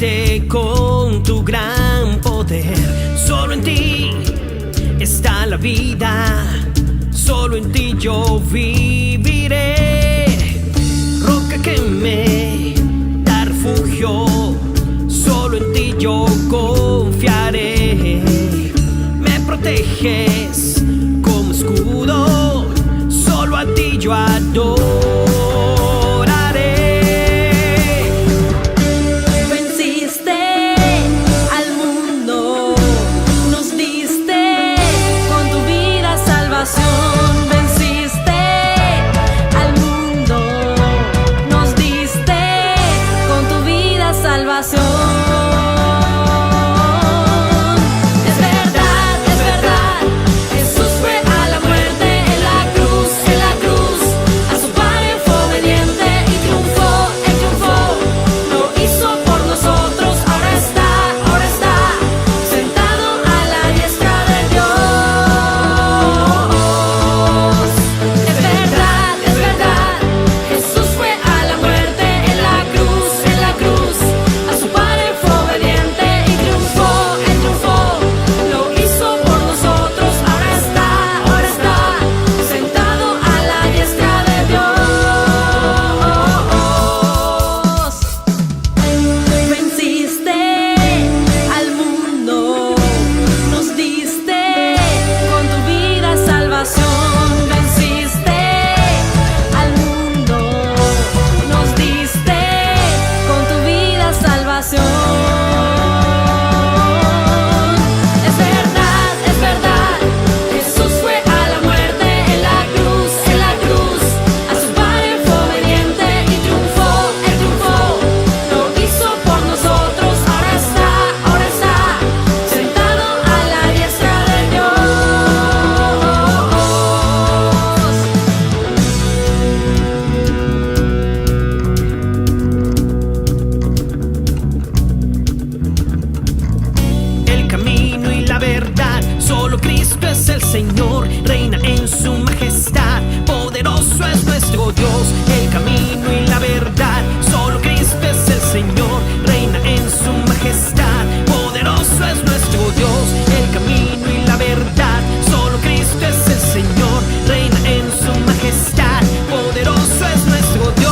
creaste con tu gran poder. Solo en ti está la vida, solo en ti yo viviré. Roca que me da refugio, solo en ti yo confiaré. Me proteges como escudo, solo a ti yo adoro. Señor reina en su majestad, poderoso es nuestro Dios, el camino y la verdad. Solo Cristo es el Señor, reina en su majestad, poderoso es nuestro Dios, el camino y la verdad. Solo Cristo es el Señor, reina en su majestad, poderoso es nuestro Dios.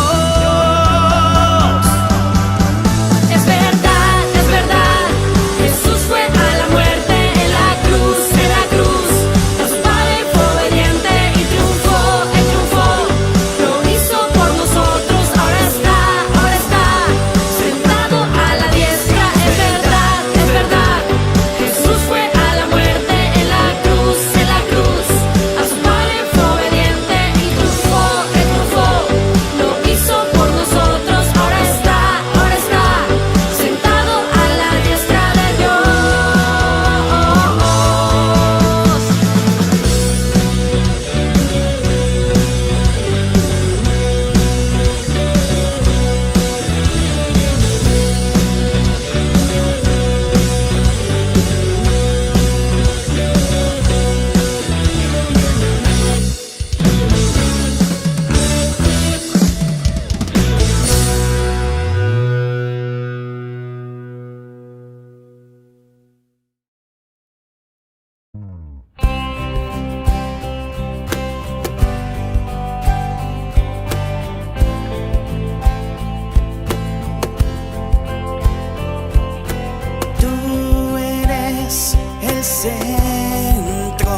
El centro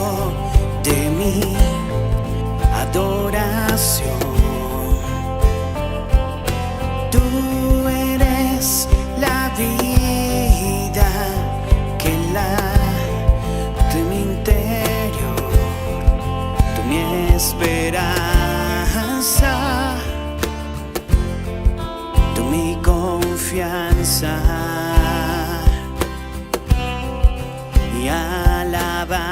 de mi adoración. Tú eres la vida que late en mi interior, tú mi esperanza, tú mi confianza y alabanza,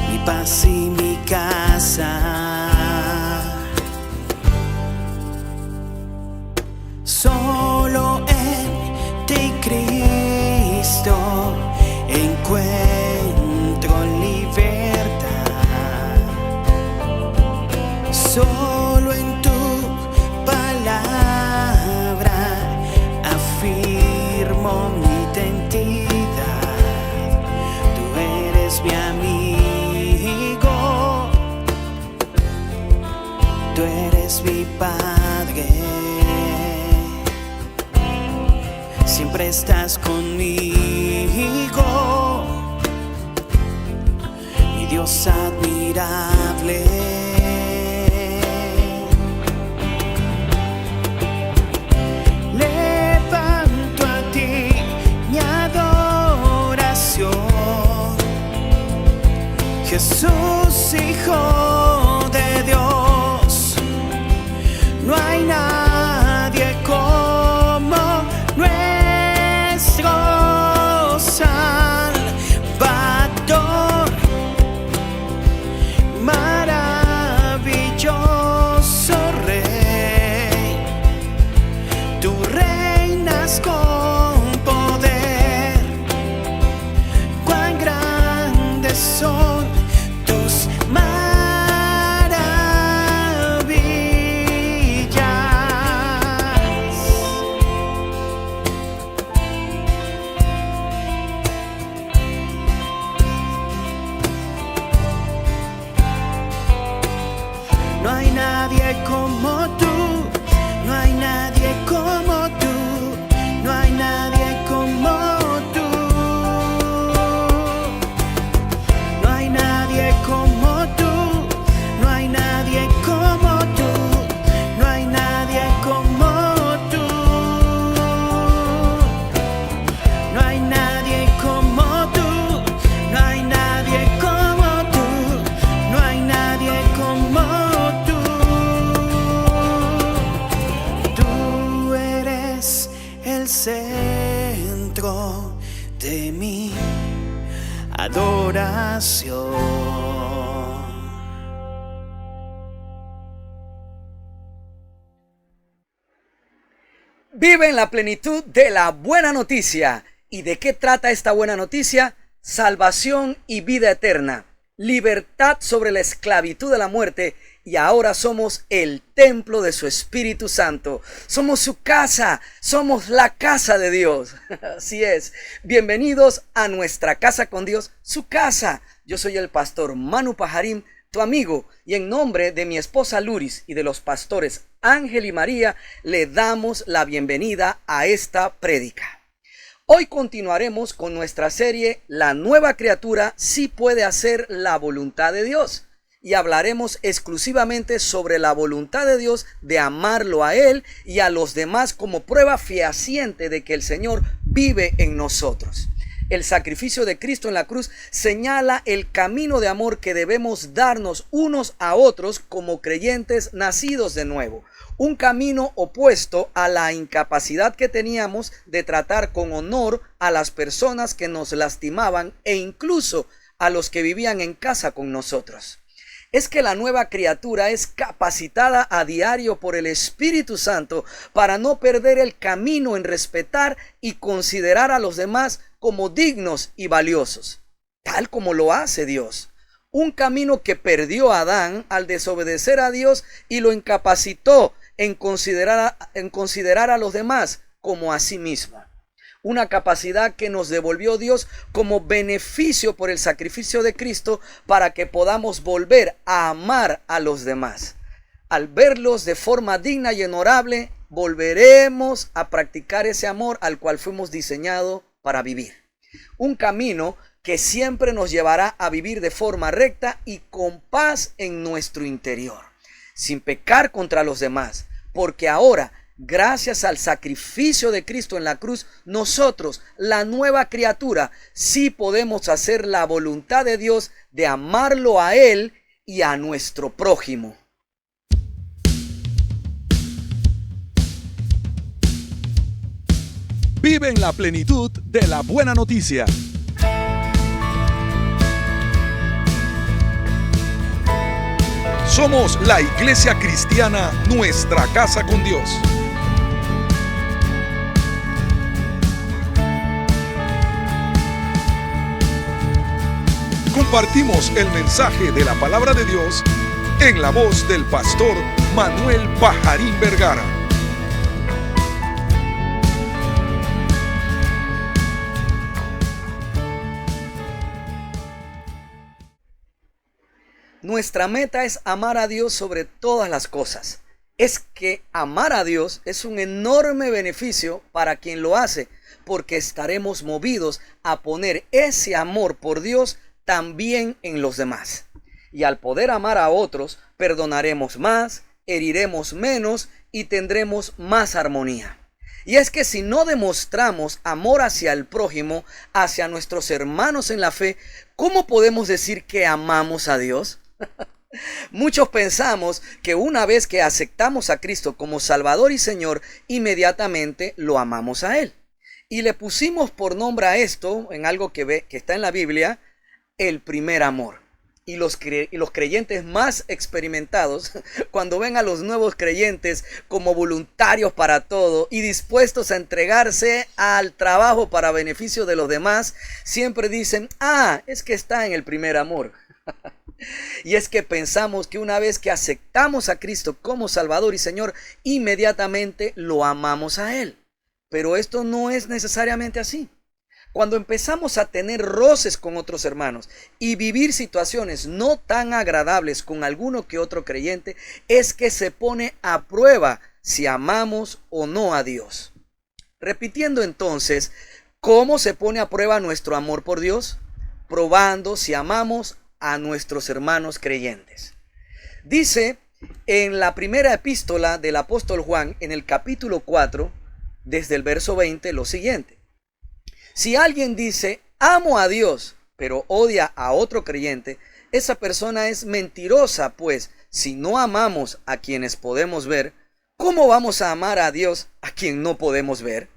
mi paz y mi casa. Solo en ti, Cristo, encuentro libertad. Solo en tu palabra identidad. Tú eres mi amigo, tú eres mi Padre. Siempre estás conmigo, mi Dios admirable. Levanto a ti mi adoración, Jesús, Hijo de Dios. No hay nadie como nuestro Salvador, maravilloso Rey. Tú reinas con poder, cuán grandes son tus maravillas. No hay nadie como tú, no hay nadie como tú, no hay nadie como tú. No hay nadie como tú, no hay nadie como tú, no hay nadie como tú. No hay nadie como tú, no hay nadie como tú, no hay nadie como tú. Tú eres el centro de mi adoración. Vive en la plenitud de la buena noticia. ¿Y de qué trata esta buena noticia? Salvación y vida eterna, libertad sobre la esclavitud de la muerte, y ahora somos el templo de su Espíritu Santo. Somos su casa, somos la casa de Dios. Así es. Bienvenidos a nuestra casa con Dios, su casa. Yo soy el pastor Manu Pajarín, tu amigo, y en nombre de mi esposa Luris y de los pastores Ángel y María, le damos la bienvenida a esta prédica. Hoy continuaremos con nuestra serie La nueva criatura sí puede hacer la voluntad de Dios, y hablaremos exclusivamente sobre la voluntad de Dios de amarlo a Él y a los demás como prueba fehaciente de que el Señor vive en nosotros. El sacrificio de Cristo en la cruz señala el camino de amor que debemos darnos unos a otros como creyentes nacidos de nuevo. Un camino opuesto a la incapacidad que teníamos de tratar con honor a las personas que nos lastimaban e incluso a los que vivían en casa con nosotros. Es que la nueva criatura es capacitada a diario por el Espíritu Santo para no perder el camino en respetar y considerar a los demás como dignos y valiosos, tal como lo hace Dios. Un camino que perdió a Adán al desobedecer a Dios y lo incapacitó en considerar a los demás como a sí mismo. Una capacidad que nos devolvió Dios como beneficio por el sacrificio de Cristo para que podamos volver a amar a los demás. Al verlos de forma digna y honorable, volveremos a practicar ese amor al cual fuimos diseñados para vivir. Un camino que siempre nos llevará a vivir de forma recta y con paz en nuestro interior, sin pecar contra los demás, porque ahora, gracias al sacrificio de Cristo en la cruz, nosotros, la nueva criatura, sí podemos hacer la voluntad de Dios de amarlo a Él y a nuestro prójimo. Vive en la plenitud de la buena noticia. Somos la Iglesia Cristiana Nuestra Casa con Dios. Compartimos el mensaje de la palabra de Dios en la voz del pastor Manuel Pajarín Vergara. Nuestra meta es amar a Dios sobre todas las cosas. Es que amar a Dios es un enorme beneficio para quien lo hace, porque estaremos movidos a poner ese amor por Dios también en los demás. Y al poder amar a otros, perdonaremos más, heriremos menos y tendremos más armonía. Y es que si no demostramos amor hacia el prójimo, hacia nuestros hermanos en la fe, ¿cómo podemos decir que amamos a Dios? Muchos pensamos que una vez que aceptamos a Cristo como Salvador y Señor, inmediatamente lo amamos a Él. Y le pusimos por nombre a esto, en algo que está en la Biblia, el primer amor. Y los creyentes más experimentados, cuando ven a los nuevos creyentes como voluntarios para todo y dispuestos a entregarse al trabajo para beneficio de los demás, siempre dicen, es que está en el primer amor. Y es que pensamos que una vez que aceptamos a Cristo como Salvador y Señor, inmediatamente lo amamos a Él. Pero esto no es necesariamente así. Cuando empezamos a tener roces con otros hermanos y vivir situaciones no tan agradables con alguno que otro creyente, es que se pone a prueba si amamos o no a Dios. Repitiendo entonces, ¿cómo se pone a prueba nuestro amor por Dios? Probando si amamos a nuestros hermanos creyentes. Dice en la primera epístola del apóstol Juan, en el capítulo 4, desde el verso 20, lo siguiente. Si alguien dice, amo a Dios, pero odia a otro creyente, esa persona es mentirosa, pues si no amamos a quienes podemos ver, ¿cómo vamos a amar a Dios a quien no podemos ver?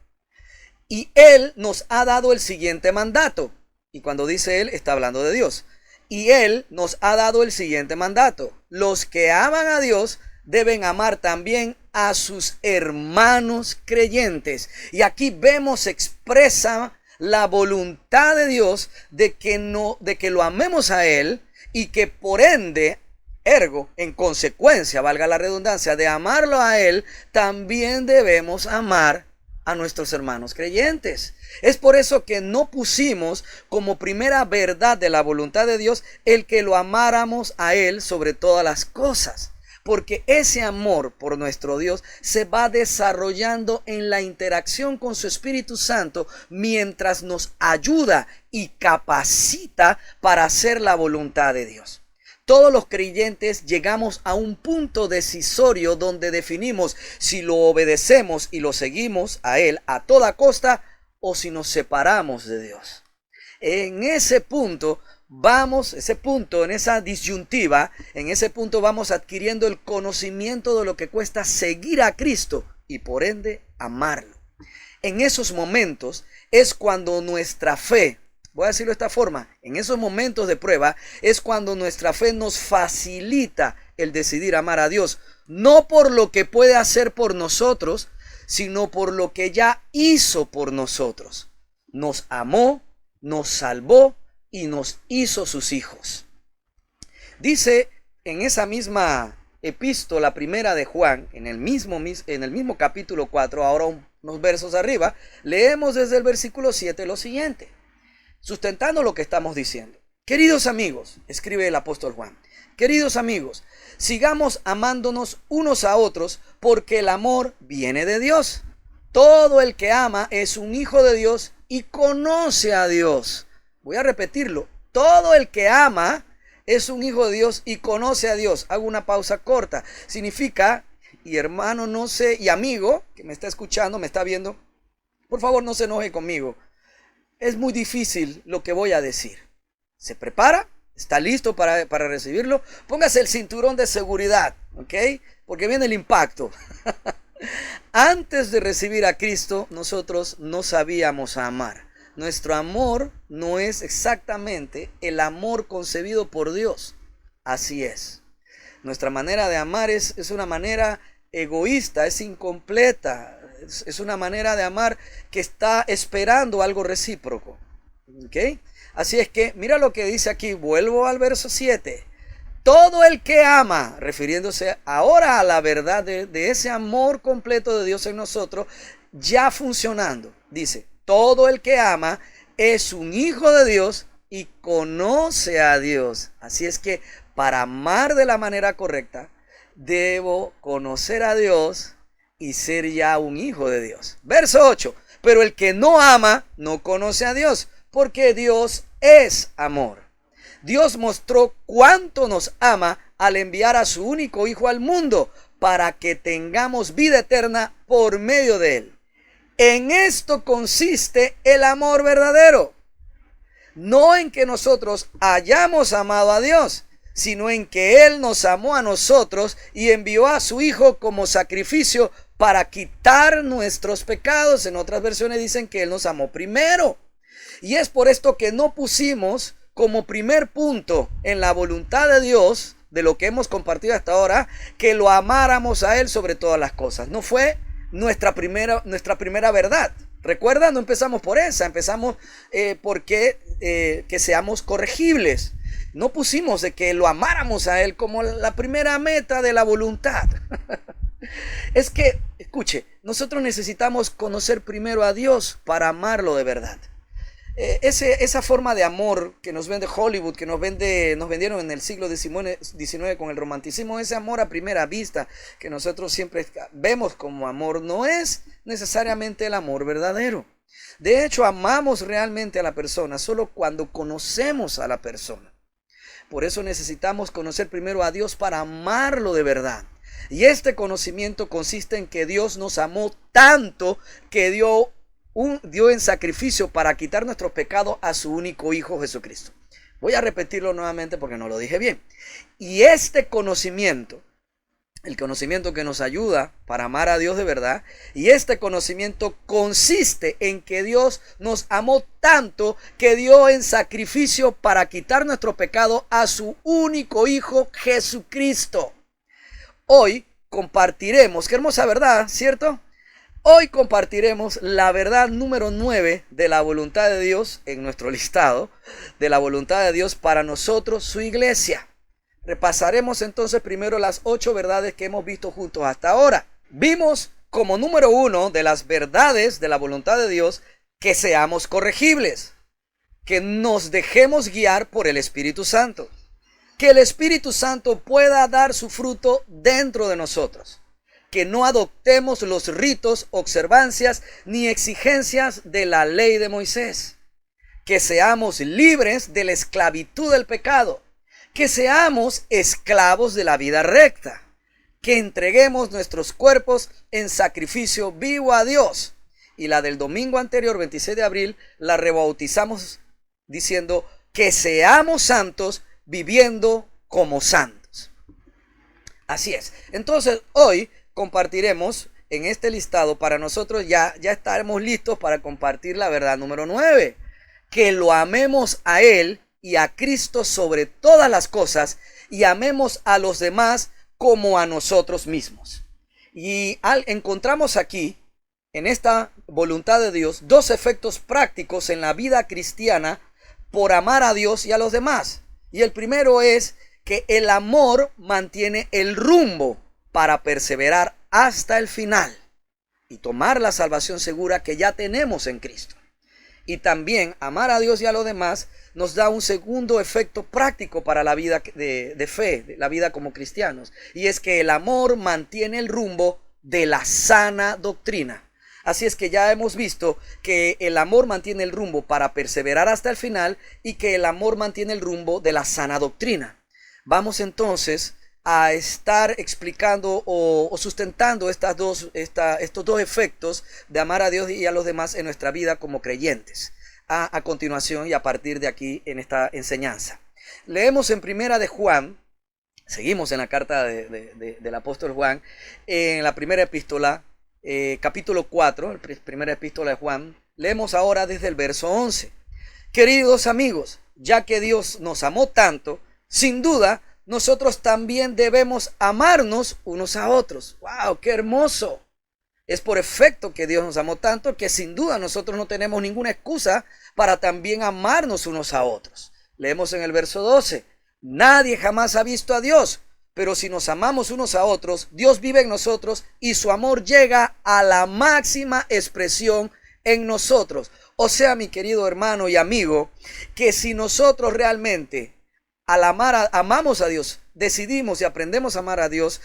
Y Él nos ha dado el siguiente mandato. Y cuando dice Él, está hablando de Dios. Y Él nos ha dado el siguiente mandato. Los que aman a Dios deben amar también a sus hermanos creyentes. Y aquí vemos expresa la voluntad de Dios de que lo amemos a Él y que por ende, ergo, en consecuencia, valga la redundancia, de amarlo a Él, también debemos amar a nuestros hermanos creyentes. Es por eso que no pusimos como primera verdad de la voluntad de Dios el que lo amáramos a Él sobre todas las cosas. Porque ese amor por nuestro Dios se va desarrollando en la interacción con su Espíritu Santo mientras nos ayuda y capacita para hacer la voluntad de Dios. Todos los creyentes llegamos a un punto decisorio donde definimos si lo obedecemos y lo seguimos a Él a toda costa o si nos separamos de Dios. En ese punto en esa disyuntiva, en ese punto vamos adquiriendo el conocimiento de lo que cuesta seguir a Cristo y por ende amarlo. En esos momentos es cuando nuestra fe, voy a decirlo de esta forma, en esos momentos de prueba es cuando nuestra fe nos facilita el decidir amar a Dios, no por lo que puede hacer por nosotros, sino por lo que ya hizo por nosotros. Nos amó, nos salvó y nos hizo sus hijos. Dice en esa misma epístola primera de Juan, en el mismo capítulo 4, ahora unos versos arriba, leemos desde el versículo 7 lo siguiente, sustentando lo que estamos diciendo. Queridos amigos, escribe el apóstol Juan, queridos amigos, sigamos amándonos unos a otros, porque el amor viene de Dios. Todo el que ama es un hijo de Dios y conoce a Dios. Voy a repetirlo. Todo el que ama es un hijo de Dios y conoce a Dios. Hago una pausa corta. Significa, y hermano, no sé, y amigo que me está escuchando, me está viendo, por favor no se enoje conmigo. Es muy difícil lo que voy a decir. ¿Se prepara? ¿Está listo para recibirlo? Póngase el cinturón de seguridad, ¿ok? Porque viene el impacto. Antes de recibir a Cristo, nosotros no sabíamos amar. Nuestro amor no es exactamente el amor concebido por Dios. Así es. Nuestra manera de amar es una manera egoísta, es incompleta. Es una manera de amar que está esperando algo recíproco. ¿Ok? Así es que mira lo que dice aquí. Vuelvo al verso 7. Todo el que ama, refiriéndose ahora a la verdad de ese amor completo de Dios en nosotros, ya funcionando. Dice, todo el que ama es un hijo de Dios y conoce a Dios. Así es que para amar de la manera correcta, debo conocer a Dios y ser ya un hijo de Dios. Verso 8. Pero el que no ama no conoce a Dios, porque Dios es amor. Dios mostró cuánto nos ama al enviar a su único Hijo al mundo para que tengamos vida eterna por medio de él. En esto consiste el amor verdadero. No en que nosotros hayamos amado a Dios, sino en que Él nos amó a nosotros y envió a su Hijo como sacrificio para quitar nuestros pecados. En otras versiones dicen que Él nos amó primero. Y es por esto que no pusimos como primer punto en la voluntad de Dios, de lo que hemos compartido hasta ahora, que lo amáramos a Él sobre todas las cosas. No fue nuestra primera verdad. Recuerda, no empezamos por esa, empezamos porque que seamos corregibles. No pusimos de que lo amáramos a Él como la primera meta de la voluntad. Es que, escuche, nosotros necesitamos conocer primero a Dios para amarlo de verdad. Esa forma de amor que nos vende Hollywood, que nos vendieron en el siglo XIX con el romanticismo, ese amor a primera vista que nosotros siempre vemos como amor, no es necesariamente el amor verdadero. De hecho, amamos realmente a la persona solo cuando conocemos a la persona. Por eso necesitamos conocer primero a Dios para amarlo de verdad. Y este conocimiento consiste en que Dios nos amó tanto que dio en sacrificio para quitar nuestros pecados a su único Hijo Jesucristo. Voy a repetirlo nuevamente porque no lo dije bien. Y este conocimiento, el conocimiento que nos ayuda para amar a Dios de verdad, y este conocimiento consiste en que Dios nos amó tanto que dio en sacrificio para quitar nuestro pecado a su único Hijo Jesucristo. Hoy compartiremos, qué hermosa verdad, ¿cierto? Hoy compartiremos la verdad número 9 de la voluntad de Dios en nuestro listado, de la voluntad de Dios para nosotros, su iglesia. Repasaremos entonces primero las 8 verdades que hemos visto juntos hasta ahora. Vimos como número 1 de las verdades de la voluntad de Dios que seamos corregibles, que nos dejemos guiar por el Espíritu Santo, que el Espíritu Santo pueda dar su fruto dentro de nosotros, que no adoptemos los ritos, observancias ni exigencias de la ley de Moisés, que seamos libres de la esclavitud del pecado, que seamos esclavos de la vida recta, que entreguemos nuestros cuerpos en sacrificio vivo a Dios. Y la del domingo anterior, 26 de abril, la rebautizamos diciendo que seamos santos viviendo como santos. Así es. Entonces hoy compartiremos en este listado, para nosotros ya estaremos listos para compartir la verdad número 9, que lo amemos a Él y a Cristo sobre todas las cosas y amemos a los demás como a nosotros mismos. Y encontramos aquí, en esta voluntad de Dios, 2 efectos prácticos en la vida cristiana por amar a Dios y a los demás. Y el primero es que el amor mantiene el rumbo para perseverar hasta el final y tomar la salvación segura que ya tenemos en Cristo. Y también amar a Dios y a los demás nos da un segundo efecto práctico para la vida de fe, la vida como cristianos. Y es que el amor mantiene el rumbo de la sana doctrina. Así es que ya hemos visto que el amor mantiene el rumbo para perseverar hasta el final y que el amor mantiene el rumbo de la sana doctrina. Vamos entonces a estar explicando o sustentando estos dos efectos de amar a Dios y a los demás en nuestra vida como creyentes. A continuación y a partir de aquí en esta enseñanza. Leemos en primera de Juan, seguimos en la carta del apóstol Juan, en la primera epístola, capítulo 4, primera epístola de Juan, leemos ahora desde el verso 11. Queridos amigos, ya que Dios nos amó tanto, sin duda, nosotros también debemos amarnos unos a otros. ¡Wow! ¡Qué hermoso! Es por efecto que Dios nos amó tanto que sin duda nosotros no tenemos ninguna excusa para también amarnos unos a otros. Leemos en el verso 12. Nadie jamás ha visto a Dios, pero si nos amamos unos a otros, Dios vive en nosotros y su amor llega a la máxima expresión en nosotros. O sea, mi querido hermano y amigo, que si nosotros realmente amamos a Dios, decidimos y aprendemos a amar a Dios,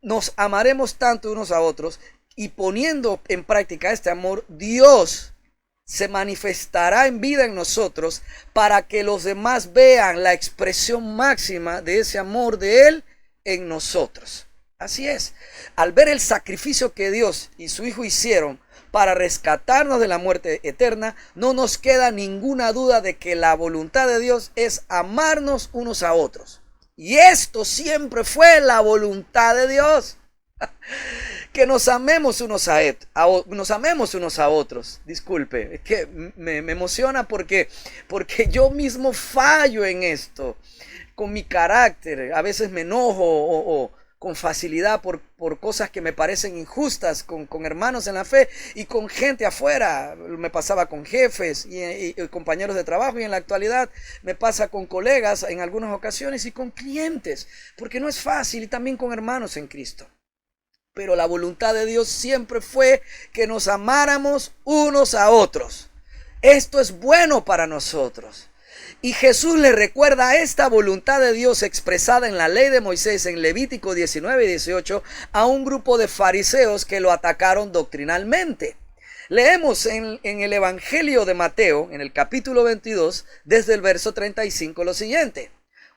nos amaremos tanto unos a otros, y poniendo en práctica este amor, Dios se manifestará en vida en nosotros para que los demás vean la expresión máxima de ese amor de Él en nosotros. Así es, al ver el sacrificio que Dios y su Hijo hicieron para rescatarnos de la muerte eterna, no nos queda ninguna duda de que la voluntad de Dios es amarnos unos a otros. Y esto siempre fue la voluntad de Dios. Que nos amemos unos a otros. Disculpe, es que me emociona porque yo mismo fallo en esto. Con mi carácter, a veces me enojo o con facilidad por cosas que me parecen injustas con hermanos en la fe y con gente afuera. Me pasaba con jefes y compañeros de trabajo, y en la actualidad me pasa con colegas en algunas ocasiones y con clientes, porque no es fácil, y también con hermanos en Cristo. Pero la voluntad de Dios siempre fue que nos amáramos unos a otros. Esto es bueno para nosotros. Y Jesús le recuerda esta voluntad de Dios expresada en la ley de Moisés en Levítico 19 y 18 a un grupo de fariseos que lo atacaron doctrinalmente. Leemos en el Evangelio de Mateo, en el capítulo 22, desde el verso 35, lo siguiente.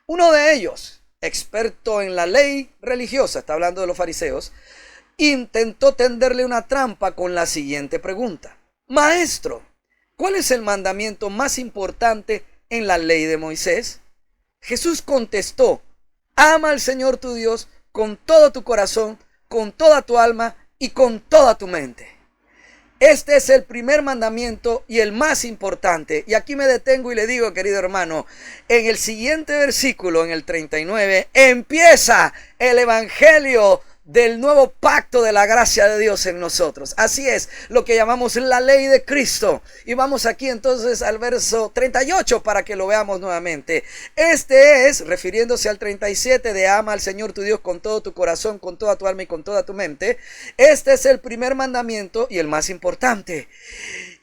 Uno de ellos, experto en la ley religiosa, está hablando de los fariseos, intentó tenderle una trampa con la siguiente pregunta. Maestro, ¿cuál es el mandamiento más importante en la ley de Moisés? Jesús contestó: ama al Señor tu Dios con todo tu corazón, con toda tu alma y con toda tu mente. Este es el primer mandamiento y el más importante. Y aquí me detengo y le digo, querido hermano, en el siguiente versículo, en el 39, empieza el evangelio del nuevo pacto de la gracia de Dios en nosotros. Así es, lo que llamamos la ley de Cristo. Y vamos aquí entonces al verso 38 para que lo veamos nuevamente. Este es, refiriéndose al 37 de ama al Señor tu Dios con todo tu corazón, con toda tu alma y con toda tu mente. Este es el primer mandamiento y el más importante.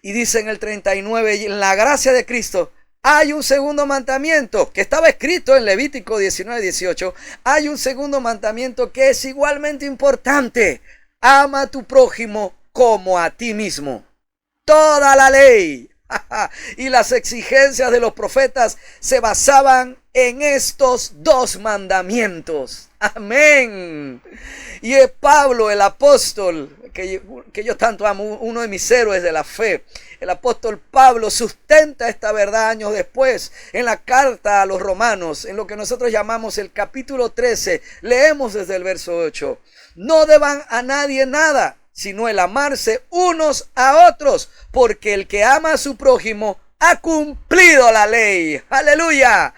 Y dice en el 39, en la gracia de Cristo hay un segundo mandamiento que estaba escrito en Levítico 19:18. Hay un segundo mandamiento que es igualmente importante. Ama a tu prójimo como a ti mismo. Toda la ley y las exigencias de los profetas se basaban en estos dos mandamientos. Amén. Y es Pablo, el apóstol, que yo tanto amo, uno de mis héroes de la fe. El apóstol Pablo sustenta esta verdad años después en la carta a los romanos, en lo que nosotros llamamos el capítulo 13. Leemos desde el verso 8. No deban a nadie nada, sino el amarse unos a otros, porque el que ama a su prójimo ha cumplido la ley. ¡Aleluya!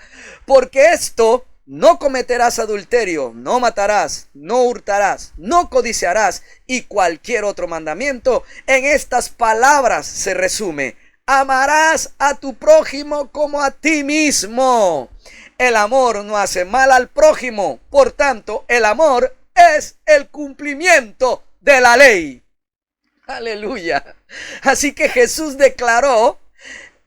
Porque esto: no cometerás adulterio, no matarás, no hurtarás, no codiciarás, y cualquier otro mandamiento, en estas palabras se resume: amarás a tu prójimo como a ti mismo. El amor no hace mal al prójimo, por tanto, el amor es el cumplimiento de la ley. Aleluya. Así que Jesús declaró,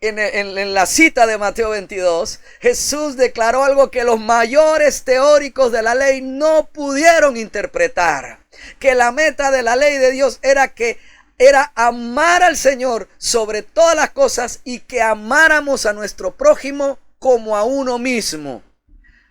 en la cita de Mateo 22, Jesús declaró algo que los mayores teóricos de la ley no pudieron interpretar: que la meta de la ley de Dios era amar al Señor sobre todas las cosas y que amáramos a nuestro prójimo como a uno mismo.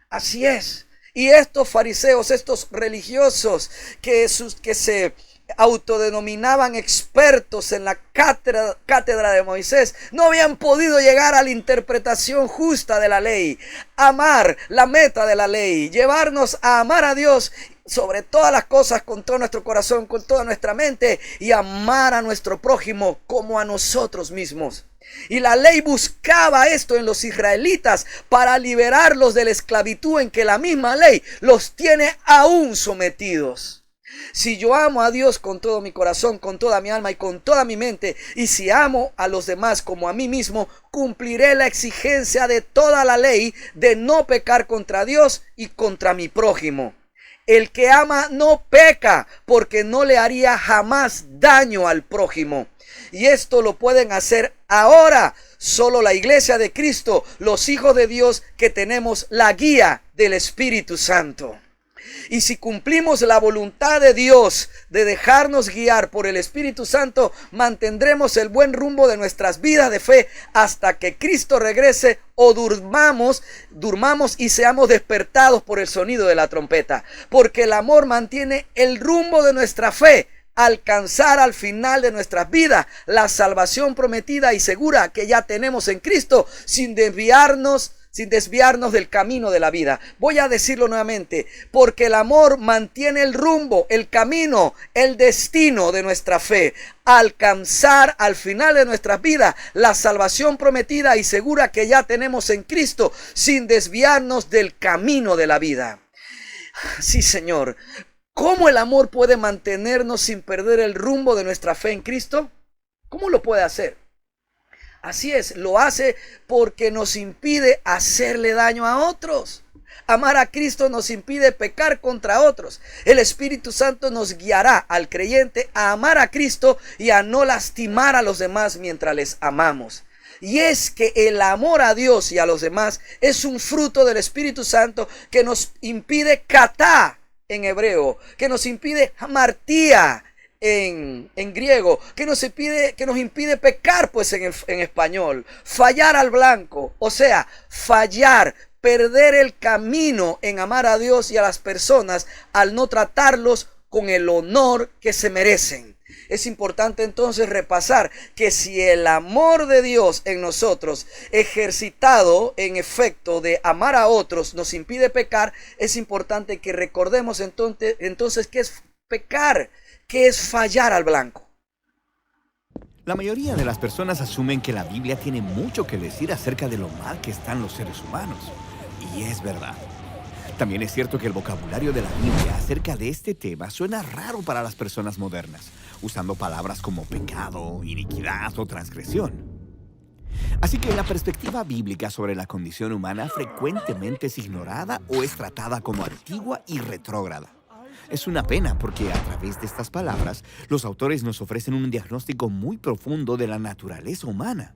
Así es. Y estos fariseos, estos religiosos que se autodenominaban expertos en la cátedra de Moisés, no habían podido llegar a la interpretación justa de la ley. Amar, la meta de la ley, llevarnos a amar a Dios sobre todas las cosas, con todo nuestro corazón, con toda nuestra mente, y amar a nuestro prójimo como a nosotros mismos. Y la ley buscaba esto en los israelitas para liberarlos de la esclavitud en que la misma ley los tiene aún sometidos. Si yo amo a Dios con todo mi corazón, con toda mi alma y con toda mi mente, y si amo a los demás como a mí mismo, cumpliré la exigencia de toda la ley de no pecar contra Dios y contra mi prójimo. El que ama no peca, porque no le haría jamás daño al prójimo. Y esto lo pueden hacer ahora solo la iglesia de Cristo, los hijos de Dios que tenemos la guía del Espíritu Santo. Y si cumplimos la voluntad de Dios de dejarnos guiar por el Espíritu Santo, mantendremos el buen rumbo de nuestras vidas de fe hasta que Cristo regrese o durmamos y seamos despertados por el sonido de la trompeta. Porque el amor mantiene el rumbo de nuestra fe, alcanzar al final de nuestras vidas la salvación prometida y segura que ya tenemos en Cristo, sin desviarnos del camino de la vida. Voy a decirlo nuevamente, porque el amor mantiene el rumbo, el camino, el destino de nuestra fe, alcanzar al final de nuestras vidas la salvación prometida y segura que ya tenemos en Cristo, sin desviarnos del camino de la vida. Sí, Señor. ¿Cómo el amor puede mantenernos sin perder el rumbo de nuestra fe en Cristo? ¿Cómo lo puede hacer? Así es, lo hace porque nos impide hacerle daño a otros. Amar a Cristo nos impide pecar contra otros. El Espíritu Santo nos guiará al creyente a amar a Cristo y a no lastimar a los demás mientras les amamos. Y es que el amor a Dios y a los demás es un fruto del Espíritu Santo que nos impide katá en hebreo, que nos impide hamartía en griego, que nos impide pecar pues en español, fallar al blanco, o sea, fallar, perder el camino en amar a Dios y a las personas al no tratarlos con el honor que se merecen. Es importante entonces repasar que si el amor de Dios en nosotros, ejercitado en efecto de amar a otros, nos impide pecar, es importante que recordemos entonces qué es pecar, qué es fallar al blanco. La mayoría de las personas asumen que la Biblia tiene mucho que decir acerca de lo mal que están los seres humanos. Y es verdad. También es cierto que el vocabulario de la Biblia acerca de este tema suena raro para las personas modernas, usando palabras como pecado, iniquidad o transgresión. Así que la perspectiva bíblica sobre la condición humana frecuentemente es ignorada o es tratada como antigua y retrógrada. Es una pena porque a través de estas palabras, los autores nos ofrecen un diagnóstico muy profundo de la naturaleza humana.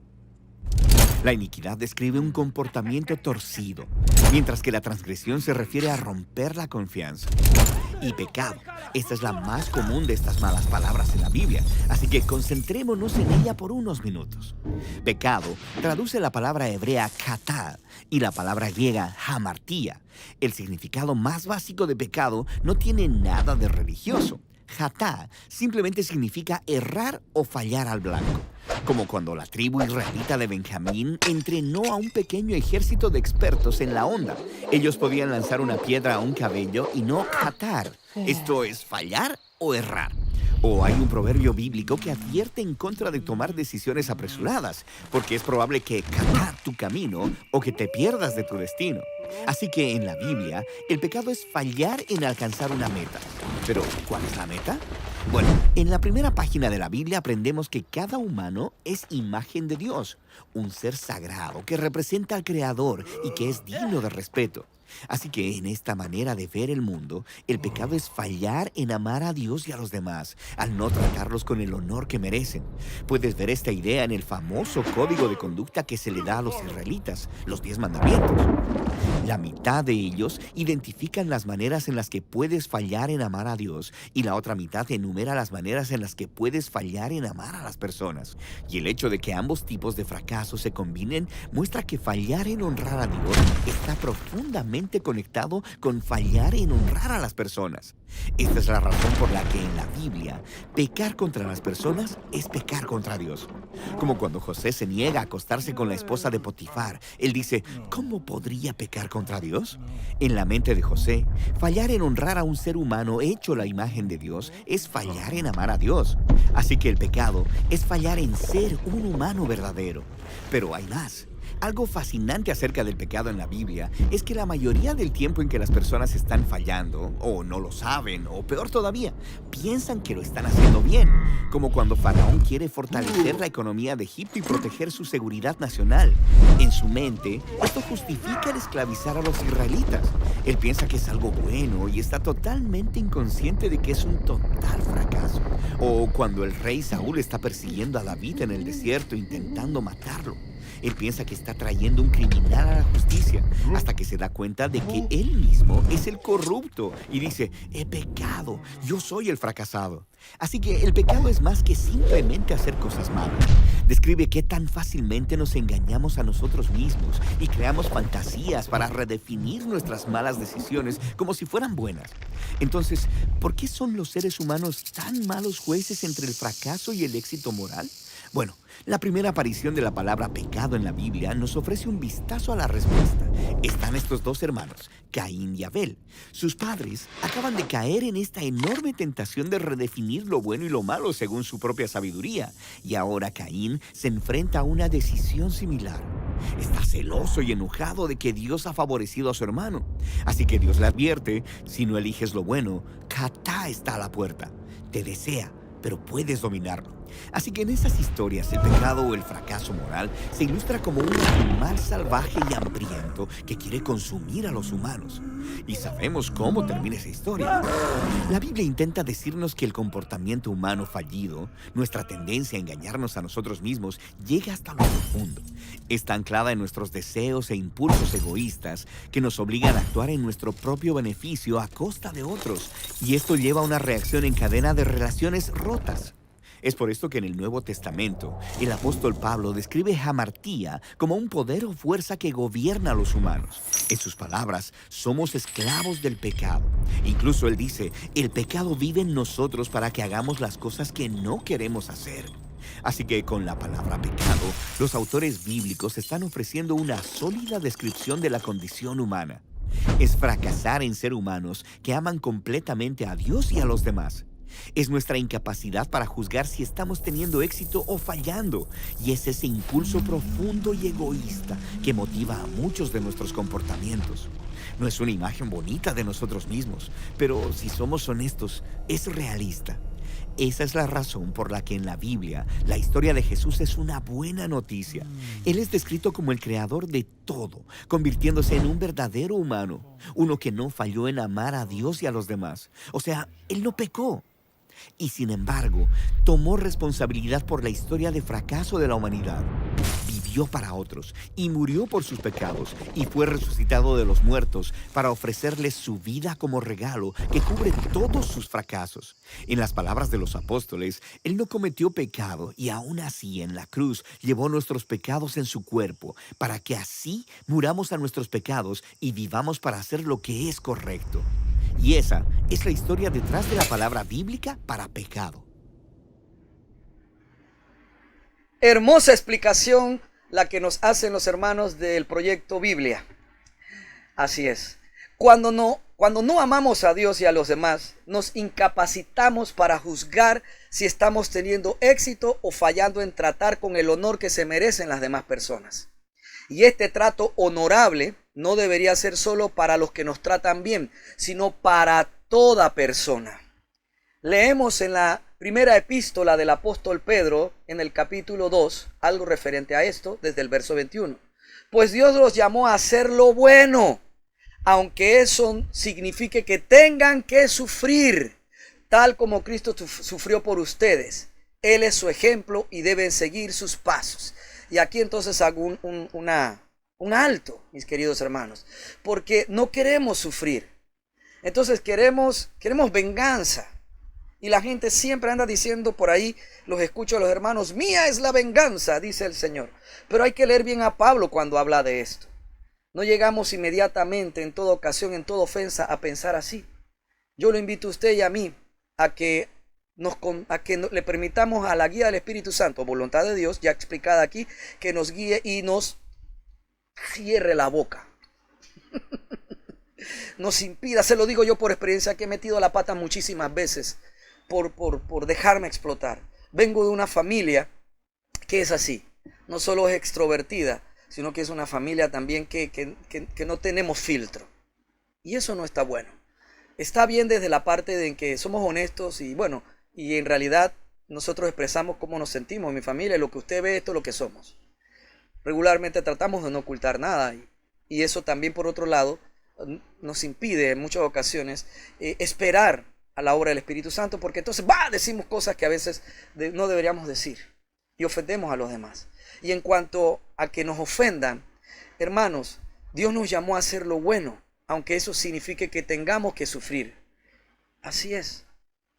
La iniquidad describe un comportamiento torcido, mientras que la transgresión se refiere a romper la confianza. Y pecado, esta es la más común de estas malas palabras en la Biblia, así que concentrémonos en ella por unos minutos. Pecado traduce la palabra hebrea katá y la palabra griega hamartía. El significado más básico de pecado no tiene nada de religioso. Hatá simplemente significa errar o fallar al blanco, como cuando la tribu israelita de Benjamín entrenó a un pequeño ejército de expertos en la onda. Ellos podían lanzar una piedra a un cabello y no hatar. Esto es fallar o errar. O hay un proverbio bíblico que advierte en contra de tomar decisiones apresuradas, porque es probable que catar tu camino o que te pierdas de tu destino. Así que en la Biblia, el pecado es fallar en alcanzar una meta. Pero, ¿cuál es la meta? Bueno, en la primera página de la Biblia aprendemos que cada humano es imagen de Dios, un ser sagrado que representa al Creador y que es digno de respeto. Así que en esta manera de ver el mundo, el pecado es fallar en amar a Dios y a los demás, al no tratarlos con el honor que merecen. Puedes ver esta idea en el famoso código de conducta que se le da a los israelitas, los 10 mandamientos. La mitad de ellos identifican las maneras en las que puedes fallar en amar a Dios y la otra mitad enumera las maneras en las que puedes fallar en amar a las personas. Y el hecho de que ambos tipos de fracasos se combinen muestra que fallar en honrar a Dios está profundamente conectado con fallar en honrar a las personas. Esta es la razón por la que en la Biblia, pecar contra las personas es pecar contra Dios. Como cuando José se niega a acostarse con la esposa de Potifar, él dice, ¿cómo podría pecar contra Dios? En la mente de José, fallar en honrar a un ser humano hecho la imagen de Dios es fallar en amar a Dios. Así que el pecado es fallar en ser un humano verdadero. Pero hay más. Algo fascinante acerca del pecado en la Biblia es que la mayoría del tiempo en que las personas están fallando, o no lo saben, o peor todavía, piensan que lo están haciendo bien, como cuando Faraón quiere fortalecer la economía de Egipto y proteger su seguridad nacional. En su mente, esto justifica el esclavizar a los israelitas. Él piensa que es algo bueno y está totalmente inconsciente de que es un total fracaso. O cuando el rey Saúl está persiguiendo a David en el desierto intentando matarlo. Él piensa que está trayendo un criminal a la justicia, hasta que se da cuenta de que él mismo es el corrupto y dice: he pecado, yo soy el fracasado. Así que el pecado es más que simplemente hacer cosas malas. Describe qué tan fácilmente nos engañamos a nosotros mismos y creamos fantasías para redefinir nuestras malas decisiones como si fueran buenas. Entonces, ¿por qué son los seres humanos tan malos jueces entre el fracaso y el éxito moral? Bueno, la primera aparición de la palabra pecado en la Biblia nos ofrece un vistazo a la respuesta. Están estos dos hermanos, Caín y Abel. Sus padres acaban de caer en esta enorme tentación de redefinir lo bueno y lo malo según su propia sabiduría. Y ahora Caín se enfrenta a una decisión similar. Está celoso y enojado de que Dios ha favorecido a su hermano. Así que Dios le advierte: si no eliges lo bueno, Catá está a la puerta. Te desea, pero puedes dominarlo. Así que en esas historias el pecado o el fracaso moral se ilustra como un animal salvaje y hambriento que quiere consumir a los humanos. Y sabemos cómo termina esa historia. La Biblia intenta decirnos que el comportamiento humano fallido, nuestra tendencia a engañarnos a nosotros mismos, llega hasta lo profundo. Está anclada en nuestros deseos e impulsos egoístas que nos obligan a actuar en nuestro propio beneficio a costa de otros. Y esto lleva a una reacción en cadena de relaciones rotas. Es por esto que en el Nuevo Testamento, el apóstol Pablo describe hamartía como un poder o fuerza que gobierna a los humanos. En sus palabras, somos esclavos del pecado. Incluso él dice: el pecado vive en nosotros para que hagamos las cosas que no queremos hacer. Así que con la palabra pecado, los autores bíblicos están ofreciendo una sólida descripción de la condición humana. Es fracasar en ser humanos que aman completamente a Dios y a los demás. Es nuestra incapacidad para juzgar si estamos teniendo éxito o fallando. Y es ese impulso profundo y egoísta que motiva a muchos de nuestros comportamientos. No es una imagen bonita de nosotros mismos, pero si somos honestos, es realista. Esa es la razón por la que en la Biblia la historia de Jesús es una buena noticia. Él es descrito como el creador de todo, convirtiéndose en un verdadero humano, uno que no falló en amar a Dios y a los demás. O sea, él no pecó. Y sin embargo, tomó responsabilidad por la historia de fracaso de la humanidad. Vivió para otros y murió por sus pecados y fue resucitado de los muertos para ofrecerles su vida como regalo que cubre todos sus fracasos. En las palabras de los apóstoles, Él no cometió pecado y aún así en la cruz llevó nuestros pecados en su cuerpo para que así muramos a nuestros pecados y vivamos para hacer lo que es correcto. Y esa es la historia detrás de la palabra bíblica para pecado. Hermosa explicación la que nos hacen los hermanos del proyecto Biblia. Así es. Cuando no amamos a Dios y a los demás, nos incapacitamos para juzgar si estamos teniendo éxito o fallando en tratar con el honor que se merecen las demás personas. Y este trato honorable no debería ser solo para los que nos tratan bien, sino para toda persona. Leemos en la primera epístola del apóstol Pedro, en el capítulo 2, algo referente a esto, desde el verso 21. Pues Dios los llamó a hacer lo bueno, aunque eso signifique que tengan que sufrir, tal como Cristo sufrió por ustedes. Él es su ejemplo y deben seguir sus pasos. Y aquí entonces hago un alto, mis queridos hermanos, porque no queremos sufrir. Entonces queremos venganza. Y la gente siempre anda diciendo por ahí, los escucho a los hermanos: mía es la venganza, dice el Señor. Pero hay que leer bien a Pablo cuando habla de esto. No llegamos inmediatamente, en toda ocasión, en toda ofensa, a pensar así. Yo lo invito a usted y a mí a que le permitamos a la guía del Espíritu Santo, voluntad de Dios, ya explicada aquí, que nos guíe y nos cierre la boca. Nos impida, se lo digo yo por experiencia, que he metido la pata muchísimas veces por dejarme explotar. Vengo de una familia que es así, no solo es extrovertida, sino que es una familia también que no tenemos filtro. Y eso no está bueno. Está bien desde la parte de que somos honestos y bueno, y en realidad nosotros expresamos cómo nos sentimos. Mi familia, lo que usted ve, esto es lo que somos. Regularmente tratamos de no ocultar nada y eso también, por otro lado, nos impide en muchas ocasiones esperar a la obra del Espíritu Santo, porque entonces decimos cosas que a veces no deberíamos decir. y ofendemos a los demás. Y en cuanto a que nos ofendan, hermanos, Dios nos llamó a hacer lo bueno, aunque eso signifique que tengamos que sufrir. Así es,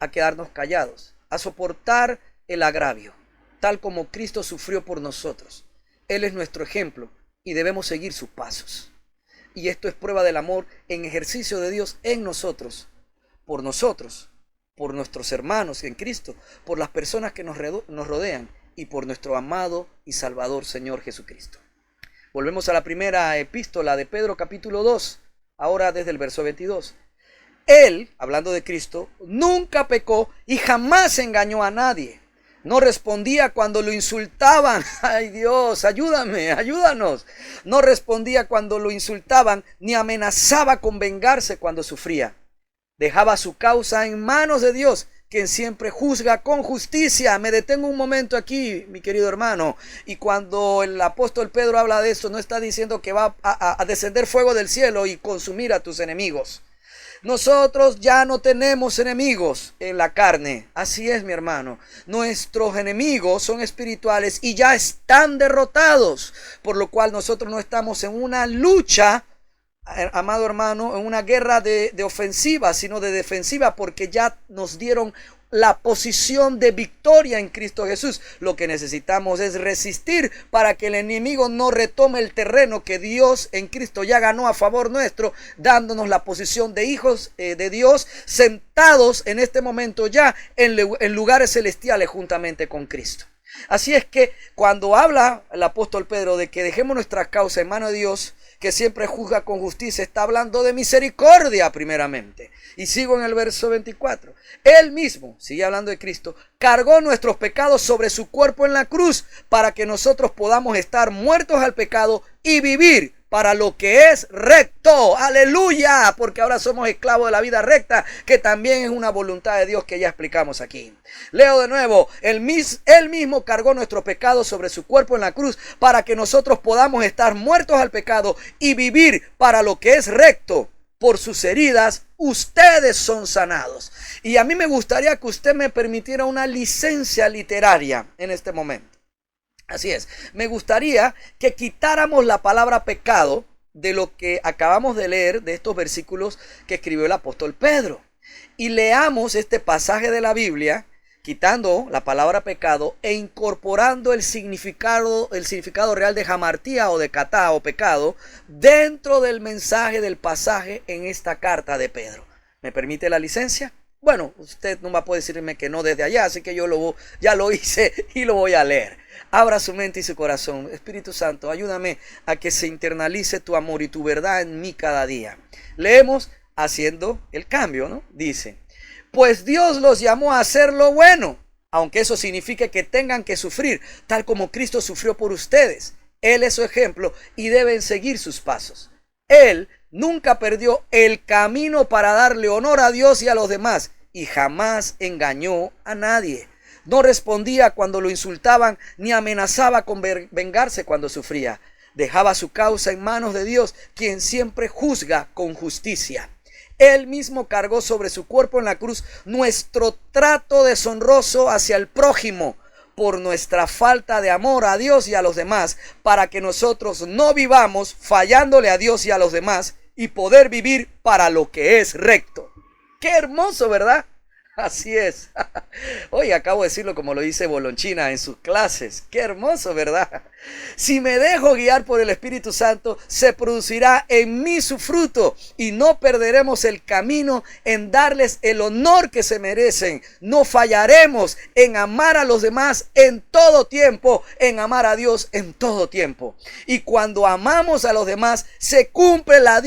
a quedarnos callados, a soportar el agravio, tal como Cristo sufrió por nosotros. Él es nuestro ejemplo y debemos seguir sus pasos. Y esto es prueba del amor en ejercicio de Dios en nosotros, por nuestros hermanos en Cristo, por las personas que nos rodean y por nuestro amado y Salvador Señor Jesucristo. Volvemos a la primera epístola de Pedro, capítulo 2, ahora desde el verso 22. Él, hablando de Cristo, nunca pecó y jamás engañó a nadie. No respondía cuando lo insultaban. Ay Dios, ayúdame, ayúdanos. No respondía cuando lo insultaban, ni amenazaba con vengarse cuando sufría. Dejaba su causa en manos de Dios, quien siempre juzga con justicia. Me detengo un momento aquí, mi querido hermano. Y cuando el apóstol Pedro habla de esto, no está diciendo que va a descender fuego del cielo y consumir a tus enemigos. Nosotros ya no tenemos enemigos en la carne. Así es, mi hermano. Nuestros enemigos son espirituales y ya están derrotados. Por lo cual nosotros no estamos en una lucha, amado hermano, en una guerra de ofensiva, sino de defensiva, porque ya nos dieron la posición de victoria en Cristo Jesús. Lo que necesitamos es resistir para que el enemigo no retome el terreno que Dios en Cristo ya ganó a favor nuestro, dándonos la posición de hijos de Dios, sentados en este momento ya en lugares celestiales juntamente con Cristo. Así es que cuando habla el apóstol Pedro de que dejemos nuestra causa en manos de Dios, que siempre juzga con justicia, está hablando de misericordia primeramente. Y sigo en el verso 24. Él mismo, sigue hablando de Cristo, cargó nuestros pecados sobre su cuerpo en la cruz para que nosotros podamos estar muertos al pecado y vivir para lo que es recto. Aleluya, porque ahora somos esclavos de la vida recta, que también es una voluntad de Dios que ya explicamos aquí. Leo de nuevo. Él mismo cargó nuestros pecados sobre su cuerpo en la cruz para que nosotros podamos estar muertos al pecado y vivir para lo que es recto. Por sus heridas ustedes son sanados. Y a mí me gustaría que usted me permitiera una licencia literaria en este momento. Así es, me gustaría que quitáramos la palabra pecado de lo que acabamos de leer, de estos versículos que escribió el apóstol Pedro, y leamos este pasaje de la Biblia, quitando la palabra pecado e incorporando el significado real de hamartía o de katá o pecado dentro del mensaje del pasaje en esta carta de Pedro. ¿Me permite la licencia? Bueno, usted no va a poder decirme que no desde allá, así que yo ya lo hice y lo voy a leer. Abra su mente y su corazón. Espíritu Santo, ayúdame a que se internalice tu amor y tu verdad en mí cada día. Leemos haciendo el cambio, ¿no? Dice: pues Dios los llamó a hacer lo bueno, aunque eso signifique que tengan que sufrir, tal como Cristo sufrió por ustedes. Él es su ejemplo y deben seguir sus pasos. Él nunca perdió el camino para darle honor a Dios y a los demás, y jamás engañó a nadie. No respondía cuando lo insultaban, ni amenazaba con vengarse cuando sufría. Dejaba su causa en manos de Dios, quien siempre juzga con justicia. Él mismo cargó sobre su cuerpo en la cruz nuestro trato deshonroso hacia el prójimo por nuestra falta de amor a Dios y a los demás, para que nosotros no vivamos fallándole a Dios y a los demás y poder vivir para lo que es recto. ¡Qué hermoso!, ¿verdad? Así es. Hoy acabo de decirlo como lo dice Bolonchina en sus clases. Qué hermoso, ¿verdad? Si me dejo guiar por el Espíritu Santo, se producirá en mí su fruto y no perderemos el camino en darles el honor que se merecen. No fallaremos en amar a los demás en todo tiempo, en amar a Dios en todo tiempo. Y cuando amamos a los demás, se cumple la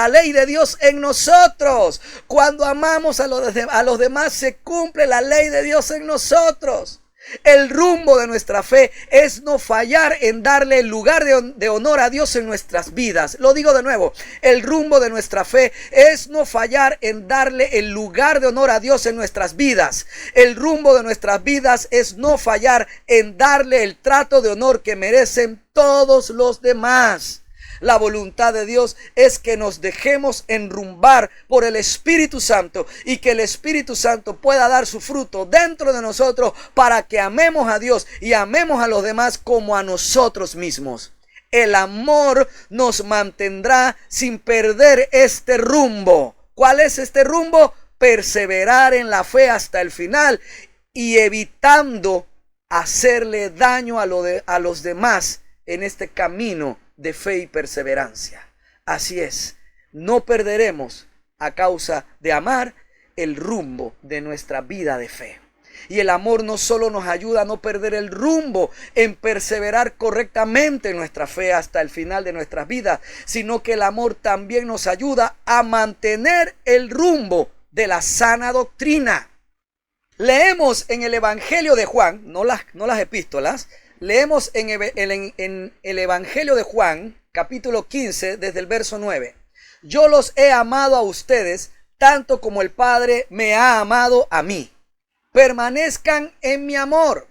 ley de Dios en nosotros. Cuando amamos a los demás, se cumple la ley de Dios en nosotros. El rumbo de nuestra fe es no fallar en darle el lugar de honor a Dios en nuestras vidas. Lo digo de nuevo, el rumbo de nuestra fe es no fallar en darle el lugar de honor a Dios en nuestras vidas. El rumbo de nuestras vidas es no fallar en darle el trato de honor que merecen todos los demás. La voluntad de Dios es que nos dejemos enrumbar por el Espíritu Santo y que el Espíritu Santo pueda dar su fruto dentro de nosotros para que amemos a Dios y amemos a los demás como a nosotros mismos. El amor nos mantendrá sin perder este rumbo. ¿Cuál es este rumbo? Perseverar en la fe hasta el final y evitando hacerle daño a los demás en este camino de fe y perseverancia. Así es, no perderemos a causa de amar el rumbo de nuestra vida de fe. Y el amor no solo nos ayuda a no perder el rumbo en perseverar correctamente en nuestra fe hasta el final de nuestras vidas, sino que el amor también nos ayuda a mantener el rumbo de la sana doctrina. Leemos en el Evangelio de Juan, no las epístolas, leemos en el Evangelio de Juan, capítulo 15, desde el verso 9. Yo los he amado a ustedes, tanto como el Padre me ha amado a mí. Permanezcan en mi amor.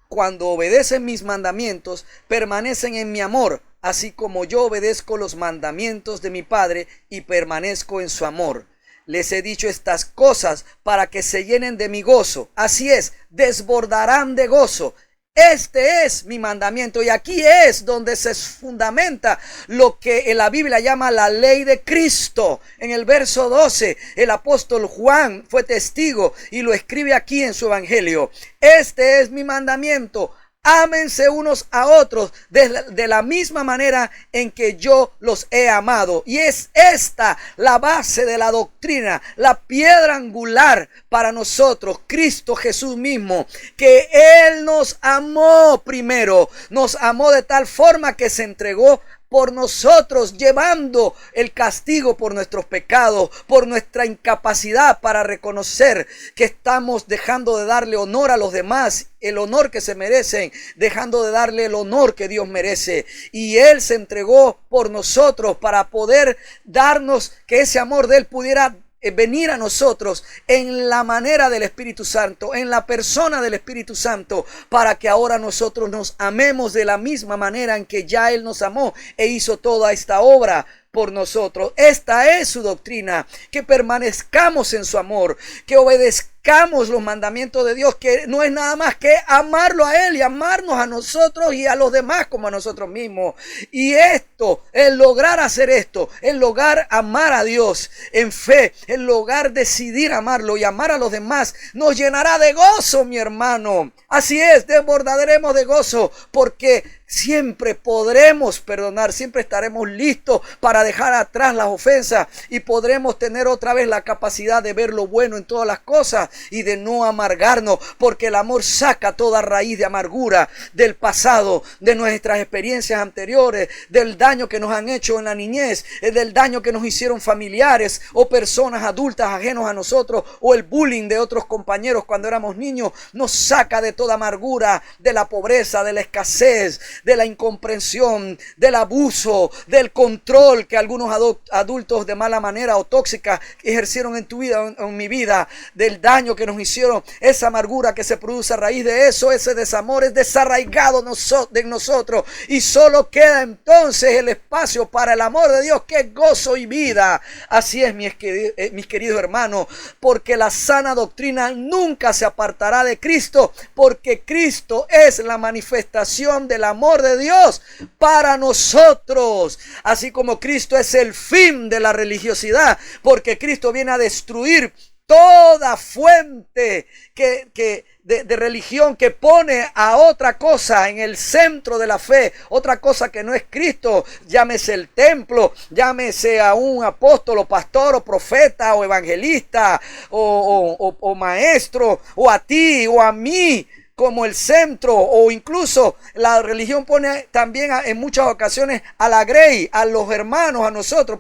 Cuando obedecen mis mandamientos, permanecen en mi amor, así como yo obedezco los mandamientos de mi Padre y permanezco en su amor. Les he dicho estas cosas para que se llenen de mi gozo. Así es, desbordarán de gozo. Este es mi mandamiento, y aquí es donde se fundamenta lo que en la Biblia llama la ley de Cristo. En el verso 12, el apóstol Juan fue testigo y lo escribe aquí en su evangelio. Este es mi mandamiento: ámense unos a otros de la misma manera en que yo los he amado. Y es esta la base de la doctrina, la piedra angular para nosotros, Cristo Jesús mismo, que Él nos amó primero, nos amó de tal forma que se entregó por nosotros, llevando el castigo por nuestros pecados, por nuestra incapacidad para reconocer que estamos dejando de darle honor a los demás, el honor que se merecen, dejando de darle el honor que Dios merece. Y Él se entregó por nosotros para poder darnos que ese amor de Él pudiera venir a nosotros en la manera del Espíritu Santo, en la persona del Espíritu Santo, para que ahora nosotros nos amemos de la misma manera en que ya Él nos amó e hizo toda esta obra por nosotros. Esta es su doctrina, que permanezcamos en su amor, que obedezcamos los mandamientos de Dios, que no es nada más que amarlo a Él y amarnos a nosotros y a los demás como a nosotros mismos. Y esto, el lograr hacer esto, el lograr amar a Dios en fe, el lograr decidir amarlo y amar a los demás, nos llenará de gozo, mi hermano. Así es, desbordaremos de gozo, porque siempre podremos perdonar, siempre estaremos listos para dejar atrás las ofensas y podremos tener otra vez la capacidad de ver lo bueno en todas las cosas y de no amargarnos, porque el amor saca toda raíz de amargura del pasado, de nuestras experiencias anteriores, del daño que nos han hecho en la niñez, del daño que nos hicieron familiares o personas adultas ajenos a nosotros, o el bullying de otros compañeros cuando éramos niños. Nos saca de toda amargura, de la pobreza, de la escasez, de la incomprensión, del abuso, del control que algunos adultos de mala manera o tóxica ejercieron en tu vida, en mi vida, del daño que nos hicieron, esa amargura que se produce a raíz de eso. Ese desamor es desarraigado de nosotros y solo queda entonces el espacio para el amor de Dios, que es gozo y vida. Así es, mis queridos hermanos, porque la sana doctrina nunca se apartará de Cristo, porque Cristo es la manifestación del amor de Dios para nosotros, así como Cristo es el fin de la religiosidad, porque Cristo viene a destruir toda fuente de religión que pone a otra cosa en el centro de la fe, otra cosa que no es Cristo. Llámese el templo, llámese a un apóstol o pastor o profeta o evangelista o maestro, o a ti o a mí como el centro, o incluso la religión pone también en muchas ocasiones a la grey, a los hermanos, a nosotros,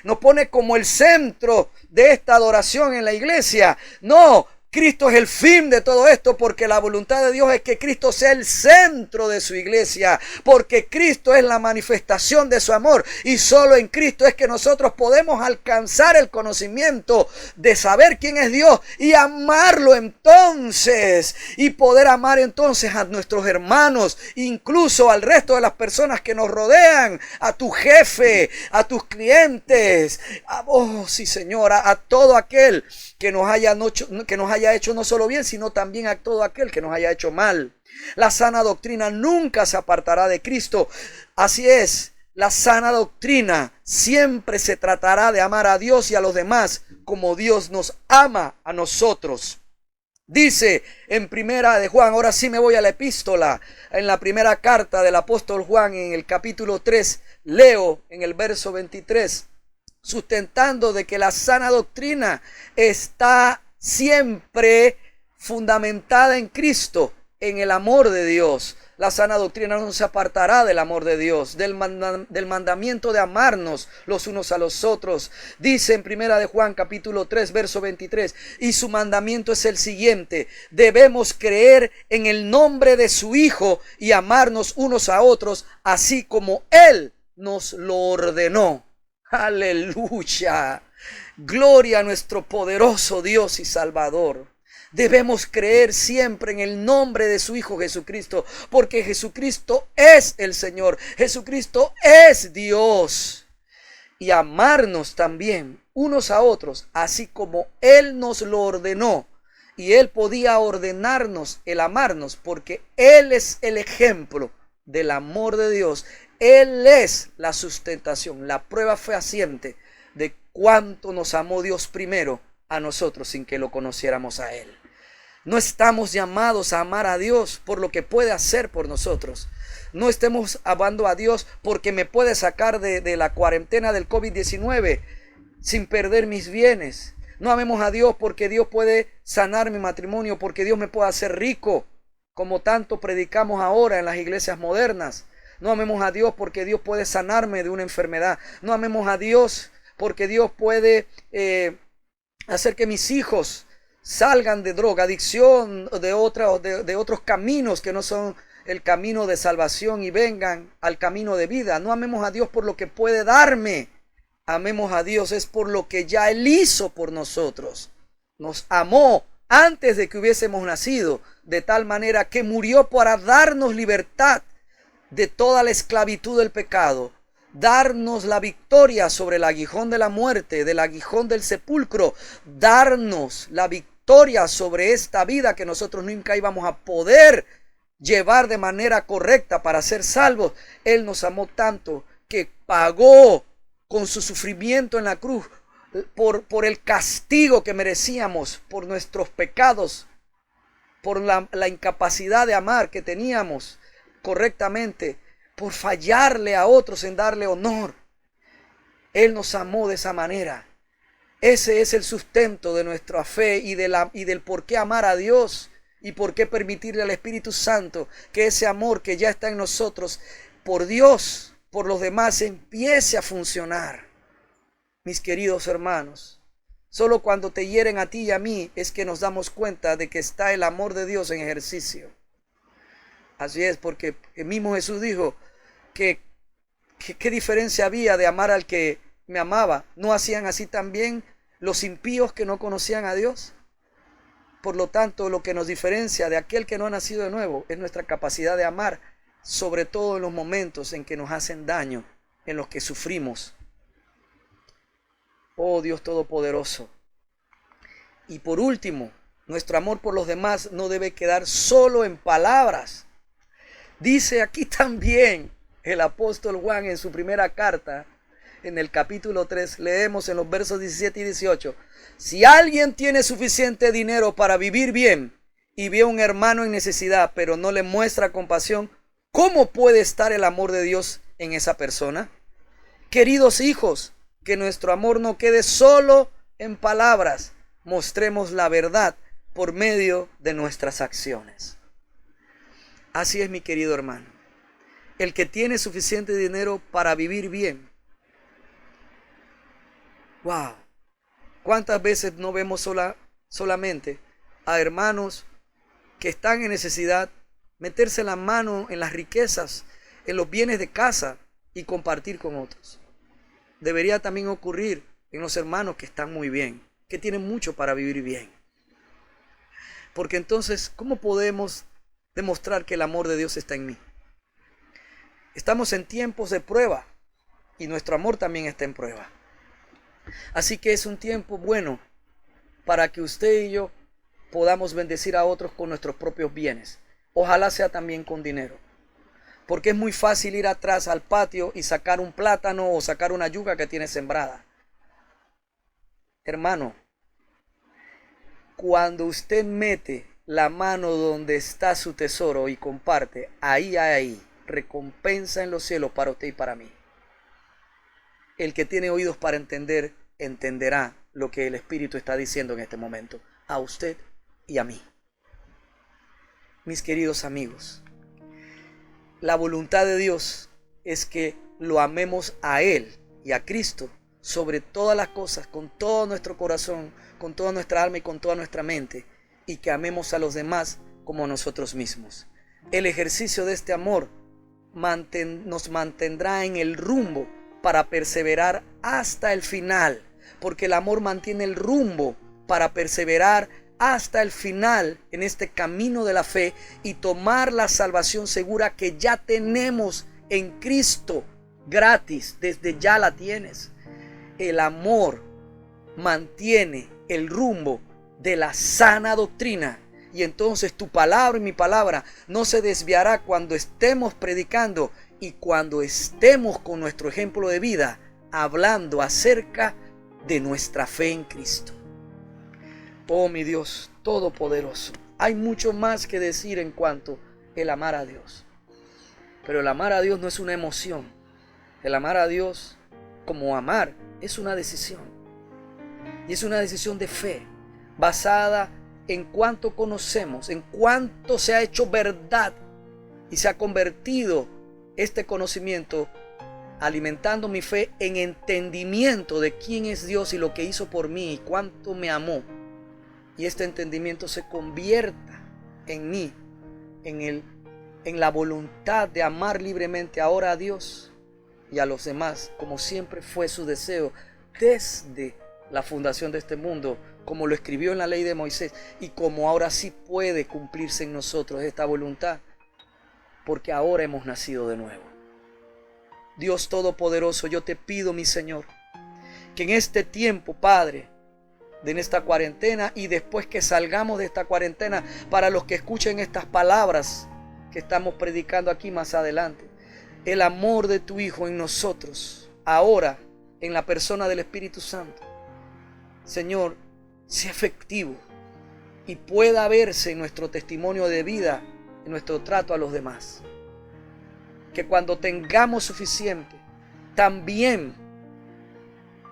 nos pone como el centro de esta adoración en la iglesia. No, Cristo es el fin de todo esto, porque la voluntad de Dios es que Cristo sea el centro de su iglesia, porque Cristo es la manifestación de su amor, y solo en Cristo es que nosotros podemos alcanzar el conocimiento de saber quién es Dios y amarlo entonces, y poder amar entonces a nuestros hermanos, incluso al resto de las personas que nos rodean, a tu jefe, a tus clientes, sí, Señora, a todo aquel que nos haya hecho no solo bien, sino también a todo aquel que nos haya hecho mal. La sana doctrina nunca se apartará de Cristo. Así es, la sana doctrina siempre se tratará de amar a Dios y a los demás como Dios nos ama a nosotros. Dice en primera de Juan, ahora sí me voy a la epístola, en la primera carta del apóstol Juan, en el capítulo 3, leo en el verso 23. Sustentando de que la sana doctrina está siempre fundamentada en Cristo, en el amor de Dios. La sana doctrina no se apartará del amor de Dios, del mandamiento de amarnos los unos a los otros. Dice en primera de Juan capítulo 3 verso 23, y su mandamiento es el siguiente: debemos creer en el nombre de su Hijo y amarnos unos a otros, así como Él nos lo ordenó. Aleluya. Gloria a nuestro poderoso Dios y Salvador. Debemos creer siempre en el nombre de su Hijo Jesucristo, porque Jesucristo es el Señor. Jesucristo es Dios. Y amarnos también unos a otros, así como Él nos lo ordenó. Y Él podía ordenarnos el amarnos, porque Él es el ejemplo del amor de Dios. Él es la sustentación, la prueba fehaciente de cuánto nos amó Dios primero a nosotros sin que lo conociéramos a Él. No estamos llamados a amar a Dios por lo que puede hacer por nosotros. No estemos amando a Dios porque me puede sacar de la cuarentena del COVID-19 sin perder mis bienes. No amemos a Dios porque Dios puede sanar mi matrimonio, porque Dios me puede hacer rico, como tanto predicamos ahora en las iglesias modernas. No amemos a Dios porque Dios puede sanarme de una enfermedad. No amemos a Dios porque Dios puede hacer que mis hijos salgan de droga, adicción, de otros caminos que no son el camino de salvación y vengan al camino de vida. No amemos a Dios por lo que puede darme. Amemos a Dios es por lo que ya Él hizo por nosotros. Nos amó antes de que hubiésemos nacido, de tal manera que murió para darnos libertad de toda la esclavitud del pecado, darnos la victoria sobre el aguijón de la muerte, del aguijón del sepulcro, darnos la victoria sobre esta vida que nosotros nunca íbamos a poder llevar de manera correcta para ser salvos. Él nos amó tanto que pagó con su sufrimiento en la cruz por el castigo que merecíamos, por nuestros pecados, por la incapacidad de amar que teníamos correctamente, por fallarle a otros en darle honor. Él nos amó de esa manera. Ese es el sustento de nuestra fe y del por qué amar a Dios y por qué permitirle al Espíritu Santo que ese amor que ya está en nosotros por Dios, por los demás, empiece a funcionar. Mis queridos hermanos, solo cuando te hieren a ti y a mí es que nos damos cuenta de que está el amor de Dios en ejercicio. Así es, porque el mismo Jesús dijo que qué diferencia había de amar al que me amaba. ¿No hacían así también los impíos que no conocían a Dios? Por lo tanto, lo que nos diferencia de aquel que no ha nacido de nuevo es nuestra capacidad de amar, sobre todo en los momentos en que nos hacen daño, en los que sufrimos. Oh Dios Todopoderoso. Y por último, nuestro amor por los demás no debe quedar solo en palabras. Dice aquí también el apóstol Juan en su primera carta, en el capítulo 3, leemos en los versos 17 y 18. Si alguien tiene suficiente dinero para vivir bien y ve a un hermano en necesidad, pero no le muestra compasión, ¿cómo puede estar el amor de Dios en esa persona? Queridos hijos, que nuestro amor no quede solo en palabras, mostremos la verdad por medio de nuestras acciones. Así es, mi querido hermano. El que tiene suficiente dinero para vivir bien. ¡Wow! ¿Cuántas veces no vemos solamente a hermanos que están en necesidad, meterse la mano en las riquezas, en los bienes de casa y compartir con otros. Debería también ocurrir en los hermanos que están muy bien, que tienen mucho para vivir bien. Porque entonces, ¿cómo podemos demostrar que el amor de Dios está en mí? Estamos en tiempos de prueba y nuestro amor también está en prueba. Así que es un tiempo bueno para que usted y yo podamos bendecir a otros con nuestros propios bienes. Ojalá sea también con dinero. Porque es muy fácil ir atrás al patio y sacar un plátano o sacar una yuca que tiene sembrada. Hermano, cuando usted mete la mano donde está su tesoro y comparte, ahí hay recompensa en los cielos para usted y para mí. El que tiene oídos para entender, entenderá lo que el Espíritu está diciendo en este momento, a usted y a mí. Mis queridos amigos, la voluntad de Dios es que lo amemos a Él y a Cristo sobre todas las cosas, con todo nuestro corazón, con toda nuestra alma y con toda nuestra mente, y que amemos a los demás como a nosotros mismos. El ejercicio de este amor nos mantendrá en el rumbo para perseverar hasta el final, porque el amor mantiene el rumbo para perseverar hasta el final en este camino de la fe y tomar la salvación segura que ya tenemos en Cristo, gratis, desde ya la tienes. El amor mantiene el rumbo de la sana doctrina, y entonces tu palabra y mi palabra no se desviará cuando estemos predicando y cuando estemos con nuestro ejemplo de vida hablando acerca de nuestra fe en Cristo. Oh mi Dios todopoderoso, hay mucho más que decir en cuanto el amar a Dios, pero el amar a Dios no es una emoción. El amar a Dios como amar es una decisión, y es una decisión de fe basada en cuánto conocemos, en cuánto se ha hecho verdad y se ha convertido este conocimiento alimentando mi fe en entendimiento de quién es Dios y lo que hizo por mí y cuánto me amó. Y este entendimiento se convierta en mí, en la voluntad de amar libremente ahora a Dios y a los demás, como siempre fue su deseo desde la fundación de este mundo, como lo escribió en la ley de Moisés y como ahora sí puede cumplirse en nosotros esta voluntad, porque ahora hemos nacido de nuevo. Dios Todopoderoso, yo te pido, mi Señor, que en este tiempo, Padre, en esta cuarentena y después que salgamos de esta cuarentena, para los que escuchen estas palabras que estamos predicando aquí más adelante, el amor de tu Hijo en nosotros, ahora en la persona del Espíritu Santo, Señor, sea efectivo y pueda verse en nuestro testimonio de vida, en nuestro trato a los demás. Que cuando tengamos suficiente, también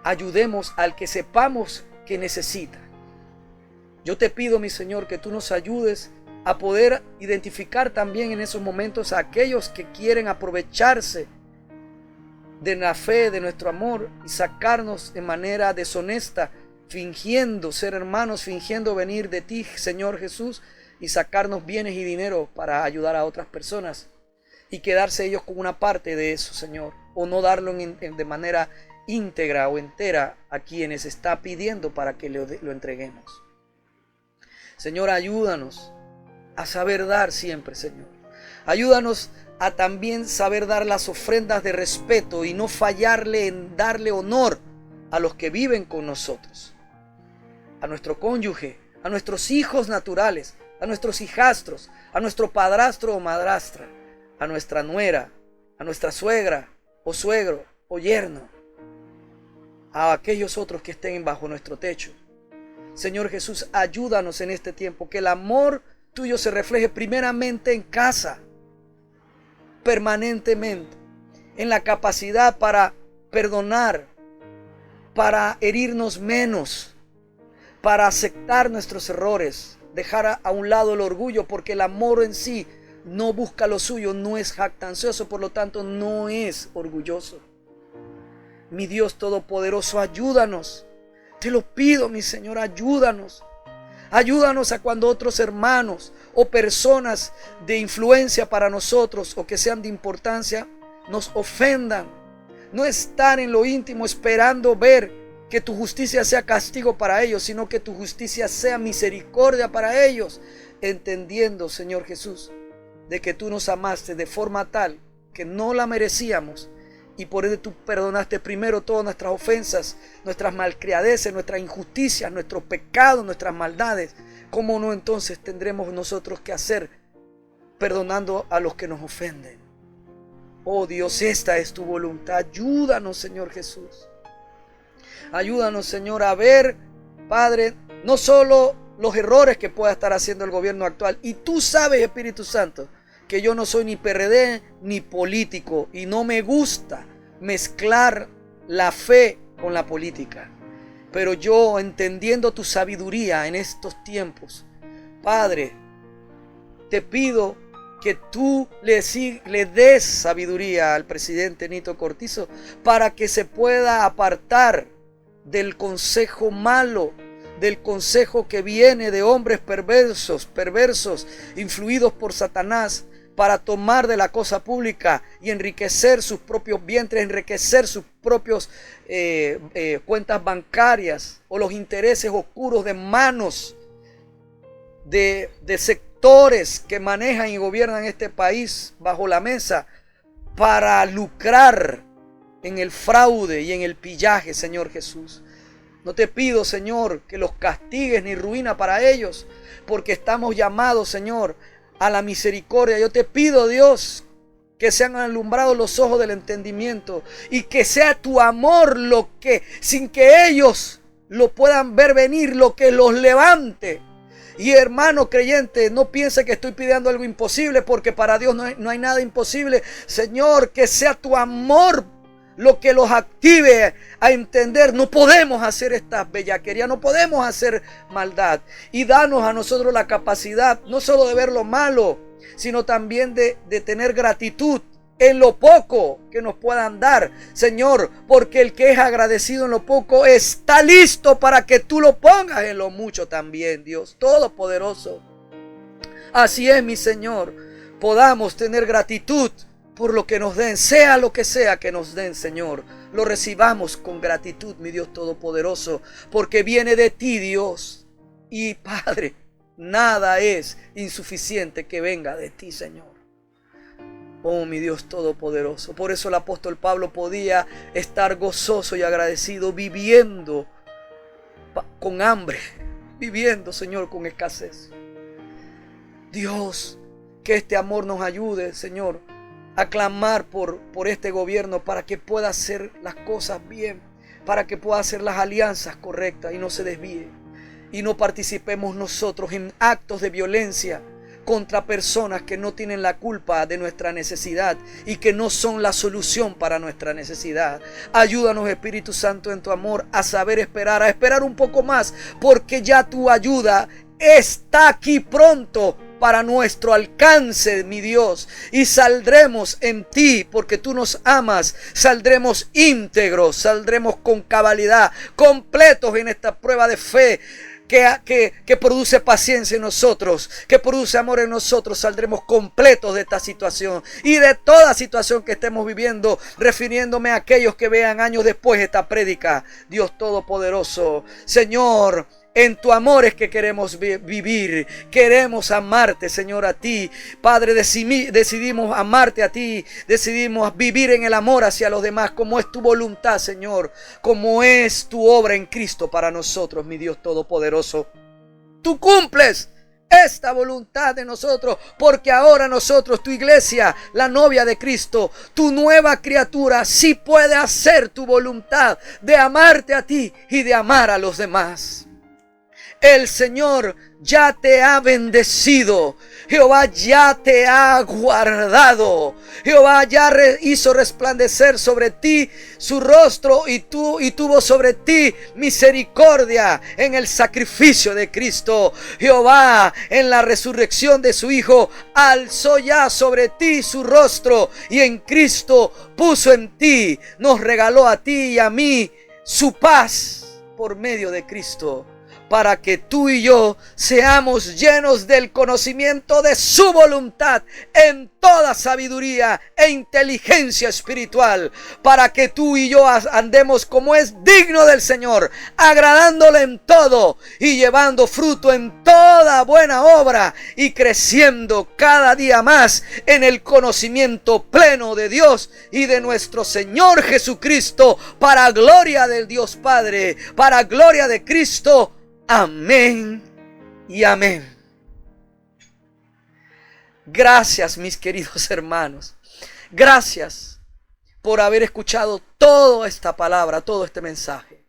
ayudemos al que sepamos que necesita. Yo te pido, mi Señor, que tú nos ayudes a poder identificar también en esos momentos a aquellos que quieren aprovecharse de la fe, de nuestro amor y sacarnos de manera deshonesta, fingiendo ser hermanos, fingiendo venir de ti, Señor Jesús, y sacarnos bienes y dinero para ayudar a otras personas y quedarse ellos con una parte de eso, Señor, o no darlo de manera íntegra o entera a quienes está pidiendo para que lo entreguemos. Señor, ayúdanos a saber dar siempre, Señor. Ayúdanos a también saber dar las ofrendas de respeto y no fallarle en darle honor a los que viven con nosotros, a nuestro cónyuge, a nuestros hijos naturales, a nuestros hijastros, a nuestro padrastro o madrastra, a nuestra nuera, a nuestra suegra o suegro o yerno, a aquellos otros que estén bajo nuestro techo. Señor Jesús, ayúdanos en este tiempo, que el amor tuyo se refleje primeramente en casa, permanentemente, en la capacidad para perdonar, para herirnos menos, para aceptar nuestros errores, dejar a un lado el orgullo, porque el amor en sí no busca lo suyo, no es jactancioso, por lo tanto no es orgulloso. Mi Dios Todopoderoso, ayúdanos. Te lo pido, mi Señor, ayúdanos Ayúdanos a cuando otros hermanos o personas de influencia para nosotros o que sean de importancia nos ofendan. No estar en lo íntimo esperando ver que tu justicia sea castigo para ellos, sino que tu justicia sea misericordia para ellos, entendiendo, Señor Jesús, de que tú nos amaste de forma tal que no la merecíamos y por eso tú perdonaste primero todas nuestras ofensas, nuestras malcriadeces, nuestras injusticias, nuestros pecados, nuestras maldades. ¿Cómo no entonces tendremos nosotros que hacer perdonando a los que nos ofenden? Oh Dios, esta es tu voluntad. Ayúdanos, Señor Jesús. Ayúdanos, Señor, a ver, Padre, no solo los errores que pueda estar haciendo el gobierno actual. Y tú sabes, Espíritu Santo, que yo no soy ni PRD ni político y no me gusta mezclar la fe con la política. Pero yo, entendiendo tu sabiduría en estos tiempos, Padre, te pido que tú le des sabiduría al presidente Nito Cortizo para que se pueda apartar del consejo malo, del consejo que viene de hombres perversos, influidos por Satanás, para tomar de la cosa pública y enriquecer sus propios vientres, enriquecer sus propios cuentas bancarias o los intereses oscuros de manos de sectores que manejan y gobiernan este país bajo la mesa para lucrar en el fraude y en el pillaje, Señor Jesús. No te pido, Señor, que los castigues ni ruina para ellos, porque estamos llamados, Señor, a la misericordia. Yo te pido, Dios, que sean alumbrados los ojos del entendimiento y que sea tu amor lo que, sin que ellos lo puedan ver venir, lo que los levante. Y hermano creyente, no piense que estoy pidiendo algo imposible, porque para Dios no hay nada imposible. Señor, que sea tu amor lo que los active a entender. No podemos hacer estas bellaquerías, no podemos hacer maldad. Y danos a nosotros la capacidad no solo de ver lo malo, sino también de tener gratitud en lo poco que nos puedan dar, Señor, porque el que es agradecido en lo poco está listo para que tú lo pongas en lo mucho también, Dios Todopoderoso. Así es, mi Señor, podamos tener gratitud por lo que nos den, sea lo que sea que nos den, Señor. Lo recibamos con gratitud, mi Dios Todopoderoso, porque viene de ti, Dios. Y Padre, nada es insuficiente que venga de ti, Señor. Oh, mi Dios Todopoderoso. Por eso el apóstol Pablo podía estar gozoso y agradecido, viviendo con hambre, viviendo, Señor, con escasez. Dios, que este amor nos ayude, Señor, a clamar por este gobierno para que pueda hacer las cosas bien, para que pueda hacer las alianzas correctas y no se desvíe. Y no participemos nosotros en actos de violencia contra personas que no tienen la culpa de nuestra necesidad y que no son la solución para nuestra necesidad. Ayúdanos, Espíritu Santo, en tu amor a saber esperar, a esperar un poco más, porque ya tu ayuda está aquí pronto para nuestro alcance, mi Dios, y saldremos en ti porque tú nos amas. Saldremos íntegros, saldremos con cabalidad, completos en esta prueba de fe que produce paciencia en nosotros, que produce amor en nosotros. Saldremos completos de esta situación y de toda situación que estemos viviendo, refiriéndome a aquellos que vean años después esta prédica. Dios Todopoderoso, Señor, en tu amor es que queremos vivir. Queremos amarte, Señor, a ti. Padre, decidimos amarte a ti. Decidimos vivir en el amor hacia los demás, como es tu voluntad, Señor. Como es tu obra en Cristo para nosotros, mi Dios Todopoderoso. Tú cumples esta voluntad de nosotros, porque ahora nosotros, tu iglesia, la novia de Cristo, tu nueva criatura, sí puede hacer tu voluntad de amarte a ti y de amar a los demás. El Señor ya te ha bendecido. Jehová ya te ha guardado. Jehová ya hizo resplandecer sobre ti su rostro y tuvo sobre ti misericordia en el sacrificio de Cristo. Jehová, en la resurrección de su Hijo, alzó ya sobre ti su rostro y en Cristo puso en ti, nos regaló a ti y a mí su paz por medio de Cristo. para que tú y yo seamos llenos del conocimiento de su voluntad en toda sabiduría e inteligencia espiritual, para que tú y yo andemos como es digno del Señor, agradándole en todo y llevando fruto en toda buena obra y creciendo cada día más en el conocimiento pleno de Dios y de nuestro Señor Jesucristo, para gloria del Dios Padre, para gloria de Cristo. Amén y amén. Gracias, mis queridos hermanos. Gracias por haber escuchado toda esta palabra, todo este mensaje.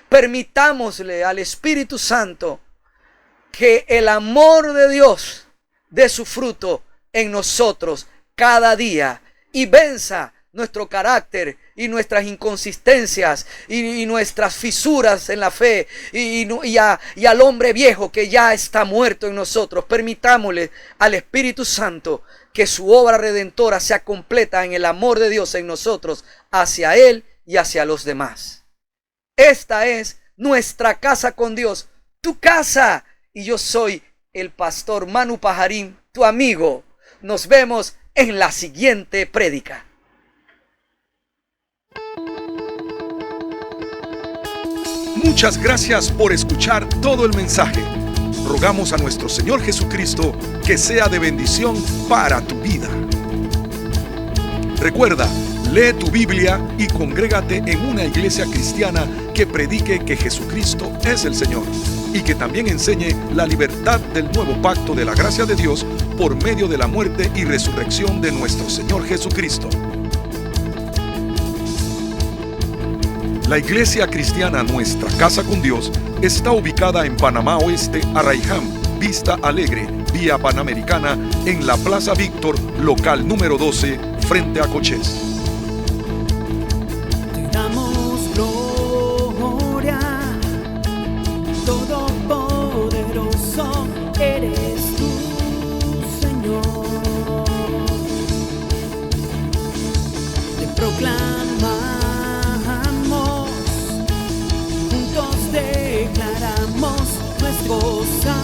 Permitámosle al Espíritu Santo que el amor de Dios dé su fruto en nosotros cada día y venza nuestro carácter y nuestras inconsistencias y nuestras fisuras en la fe y al hombre viejo que ya está muerto en nosotros. Permitámosle al Espíritu Santo que su obra redentora sea completa en el amor de Dios en nosotros, hacia Él y hacia los demás. Esta es nuestra casa con Dios, tu casa, y yo soy el pastor Manu Pajarín, tu amigo. Nos vemos en la siguiente prédica. Muchas gracias por escuchar todo el mensaje. Rogamos a nuestro Señor Jesucristo que sea de bendición para tu vida. Recuerda, lee tu Biblia y congrégate en una iglesia cristiana que predique que Jesucristo es el Señor y que también enseñe la libertad del nuevo pacto de la gracia de Dios por medio de la muerte y resurrección de nuestro Señor Jesucristo. La iglesia cristiana Nuestra Casa con Dios está ubicada en Panamá Oeste, Arraiján, Vista Alegre, vía Panamericana, en la Plaza Víctor, local número 12, frente a Cochés. Te damos gloria, todopoderoso eres tú, Señor. Te proclamamos, juntos declaramos nuestro gozo.